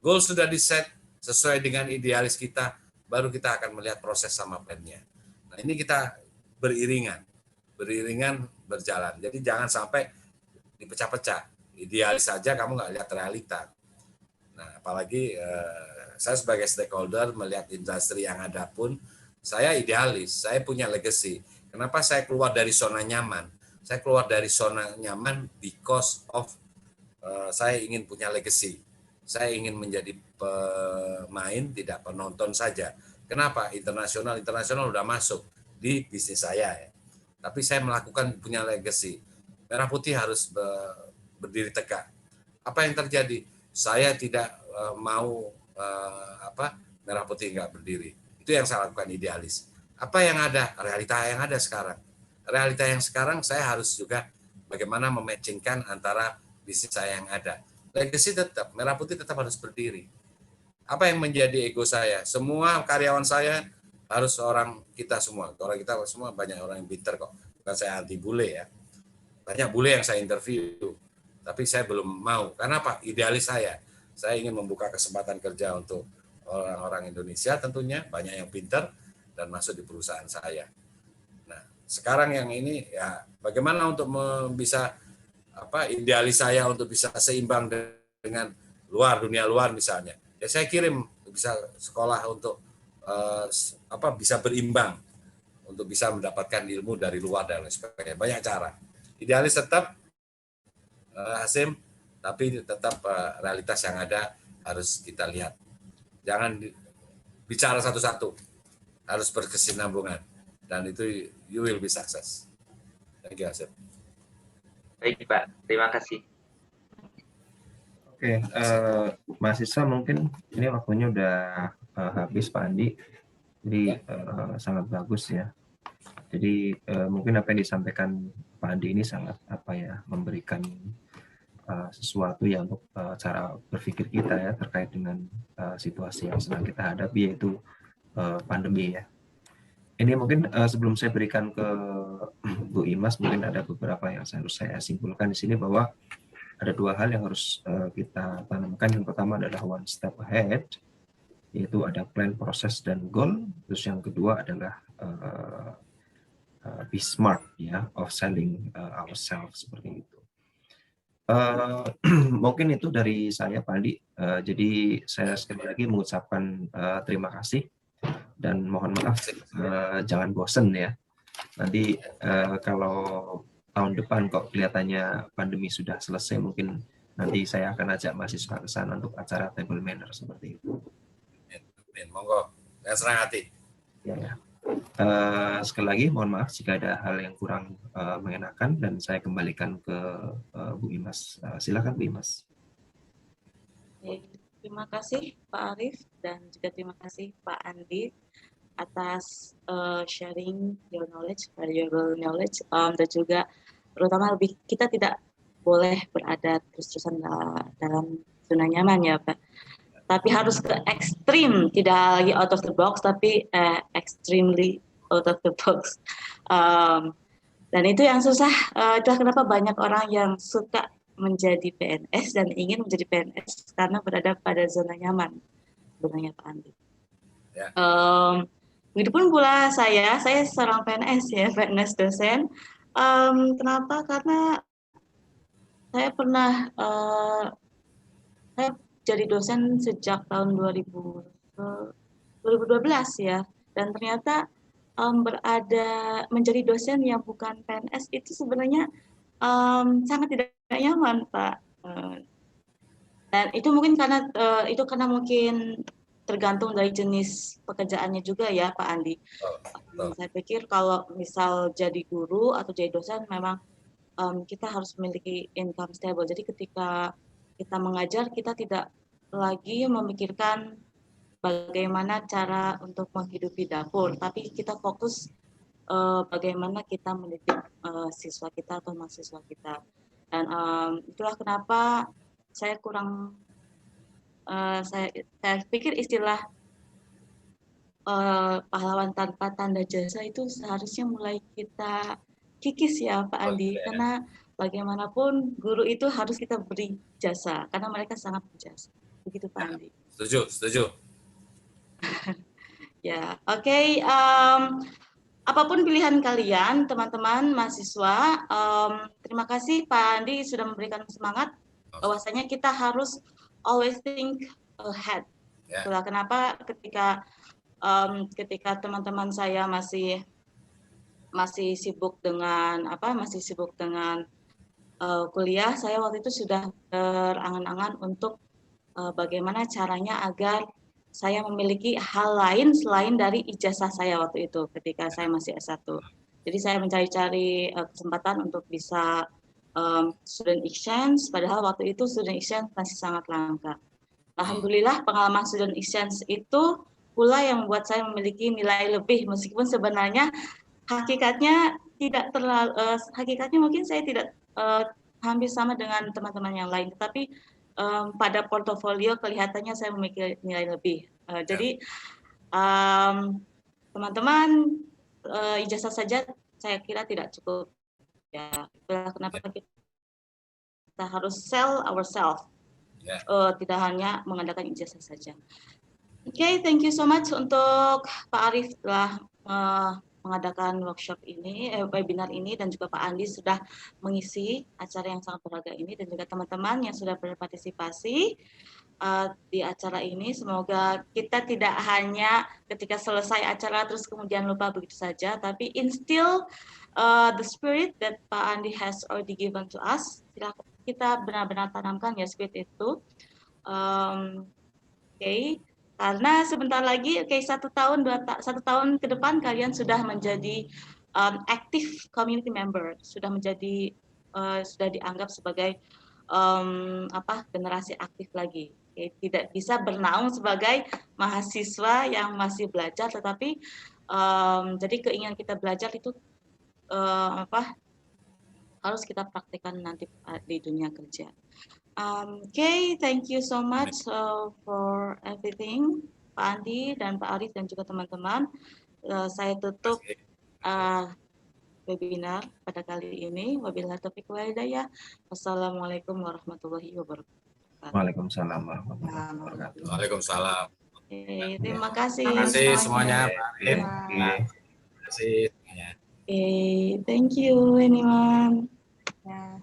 Goals sudah di-set sesuai dengan idealis kita, baru kita akan melihat proses sama plan-nya. Nah, ini kita beriringan berjalan. Jadi jangan sampai dipecah-pecah. Idealis saja kamu nggak lihat realita. Nah, apalagi saya sebagai stakeholder melihat industri yang ada pun, saya idealis, saya punya legacy. Kenapa saya keluar dari zona nyaman? Saya keluar dari zona nyaman because of saya ingin punya legacy. Saya ingin menjadi pemain, tidak penonton saja. Kenapa? Internasional udah masuk di bisnis saya. Ya. Tapi saya melakukan punya legacy. Merah Putih harus berdiri tegak. Apa yang terjadi? Saya tidak mau Merah Putih nggak berdiri. Itu yang saya lakukan idealis. Apa yang ada? Realita yang ada sekarang. Realita yang sekarang saya harus juga bagaimana mematchingkan antara bisnis saya yang ada. Legacy tetap, Merah Putih tetap harus berdiri. Apa yang menjadi ego saya? Semua karyawan saya harus orang kita semua. Orang kita semua banyak orang yang pinter kok. Bukan saya anti bule ya. Banyak bule yang saya interview. Tapi saya belum mau. Karena apa? Idealis saya. Saya ingin membuka kesempatan kerja untuk orang-orang Indonesia tentunya. Banyak yang pinter dan masuk di perusahaan saya. Nah, sekarang yang ini ya bagaimana untuk bisa idealis saya untuk bisa seimbang dengan dunia luar misalnya. Ya saya kirim bisa sekolah untuk bisa berimbang untuk bisa mendapatkan ilmu dari luar dan lain sebagainya. Banyak cara. Idealis tetap Hasim, tapi tetap realitas yang ada harus kita lihat. Jangan bicara satu-satu. Harus berkesinambungan. Dan itu you will be success. Thank you, Hasim. Baik, Pak. Terima kasih. Oke, mahasiswa mungkin ini waktunya udah habis, Pak Andi. Jadi sangat bagus ya. Jadi mungkin apa yang disampaikan Pak Andi ini sangat memberikan sesuatu ya untuk cara berpikir kita ya terkait dengan situasi yang sedang kita hadapi, yaitu pandemi ya. Ini mungkin sebelum saya berikan ke Bu Imas, mungkin ada beberapa yang harus saya simpulkan di sini bahwa ada dua hal yang harus kita tanamkan. Yang pertama adalah one step ahead, yaitu ada plan, proses, dan goal. Terus yang kedua adalah be smart, ya, of selling ourselves, seperti itu. Mungkin itu dari saya, Pak Andi. Jadi saya sekali lagi mengucapkan terima kasih dan mohon maaf, jangan bosen ya. Nanti kalau tahun depan kok kelihatannya pandemi sudah selesai, mungkin nanti saya akan ajak mahasiswa ke sana untuk acara table manner seperti itu. Monggo, saya serang hati. Ya. Sekali lagi mohon maaf jika ada hal yang kurang mengenakan, dan saya kembalikan ke Bu Imas. Silakan Bu Imas. Terima kasih Pak Arif, dan juga terima kasih Pak Andi atas sharing your knowledge, valuable knowledge, dan juga terutama kita tidak boleh berada terus-terusan dalam zona nyaman ya Pak. Tapi harus ke ekstrim, tidak lagi out of the box, tapi extremely out of the box. Dan itu yang susah, itulah kenapa banyak orang yang suka menjadi PNS dan ingin menjadi PNS karena berada pada zona nyaman, sebenarnya Pak Andi. Ya. Begitupun pula saya seorang PNS ya, PNS dosen. Kenapa? Karena saya pernah saya jadi dosen sejak tahun 2012 ya, dan ternyata menjadi dosen yang bukan PNS itu sebenarnya sangat tidak nyaman, Pak. Dan itu mungkin karena mungkin tergantung dari jenis pekerjaannya juga ya, Pak Andi. Saya pikir kalau misal jadi guru atau jadi dosen memang kita harus memiliki income stable. Jadi ketika kita mengajar, kita tidak lagi memikirkan bagaimana cara untuk menghidupi dapur, tapi kita fokus bagaimana kita mendidik siswa kita atau mahasiswa kita. Dan itulah kenapa saya saya pikir istilah pahlawan tanpa tanda jasa itu seharusnya mulai kita kikis ya Pak Andi, karena bagaimanapun guru itu harus kita beri jasa karena mereka sangat berjasa. Begitu Pak Andi. Setuju. Ya, oke. Apapun pilihan kalian, teman-teman mahasiswa, terima kasih Pak Andi sudah memberikan semangat bahwasanya kita harus always think ahead. Itulah kenapa ketika teman-teman saya masih sibuk dengan kuliah, saya waktu itu sudah berangan-angan untuk bagaimana caranya agar saya memiliki hal lain selain dari ijazah saya waktu itu ketika saya masih S1. Jadi saya mencari-cari kesempatan untuk bisa student exchange, padahal waktu itu student exchange masih sangat langka. Alhamdulillah pengalaman student exchange itu pula yang membuat saya memiliki nilai lebih, meskipun sebenarnya hakikatnya mungkin saya tidak hampir sama dengan teman-teman yang lain, tetapi pada portofolio kelihatannya saya memiliki nilai lebih. Jadi teman-teman, ijazah saja saya kira tidak cukup. Ya, itulah kenapa kita harus sell ourselves. Tidak hanya mengandalkan ijazah saja. Oke, thank you so much untuk Pak Arif telah mengadakan workshop ini, webinar ini, dan juga Pak Andi sudah mengisi acara yang sangat berharga ini, dan juga teman-teman yang sudah berpartisipasi di acara ini. Semoga kita tidak hanya ketika selesai acara terus kemudian lupa begitu saja, tapi instill the spirit that Pak Andi has already given to us. Kita benar-benar tanamkan ya spirit itu. Karena sebentar lagi, satu tahun ke depan kalian sudah menjadi active community member, sudah dianggap sebagai generasi aktif lagi. Tidak bisa bernaung sebagai mahasiswa yang masih belajar, tetapi jadi keinginan kita belajar itu harus kita praktekkan nanti di dunia kerja. Thank you so much for everything, Pak Andi dan Pak Arif dan juga teman-teman. Saya tutup webinar pada kali ini. Wabillahi taufiq wal hidayah. Wassalamualaikum warahmatullahi wabarakatuh. Waalaikumsalam warahmatullahi wabarakatuh. Waalaikumsalam. Terima kasih. Terima kasih semuanya, Pak Arif. Ya. Terima kasih semuanya. Thank you, anyone. Ya.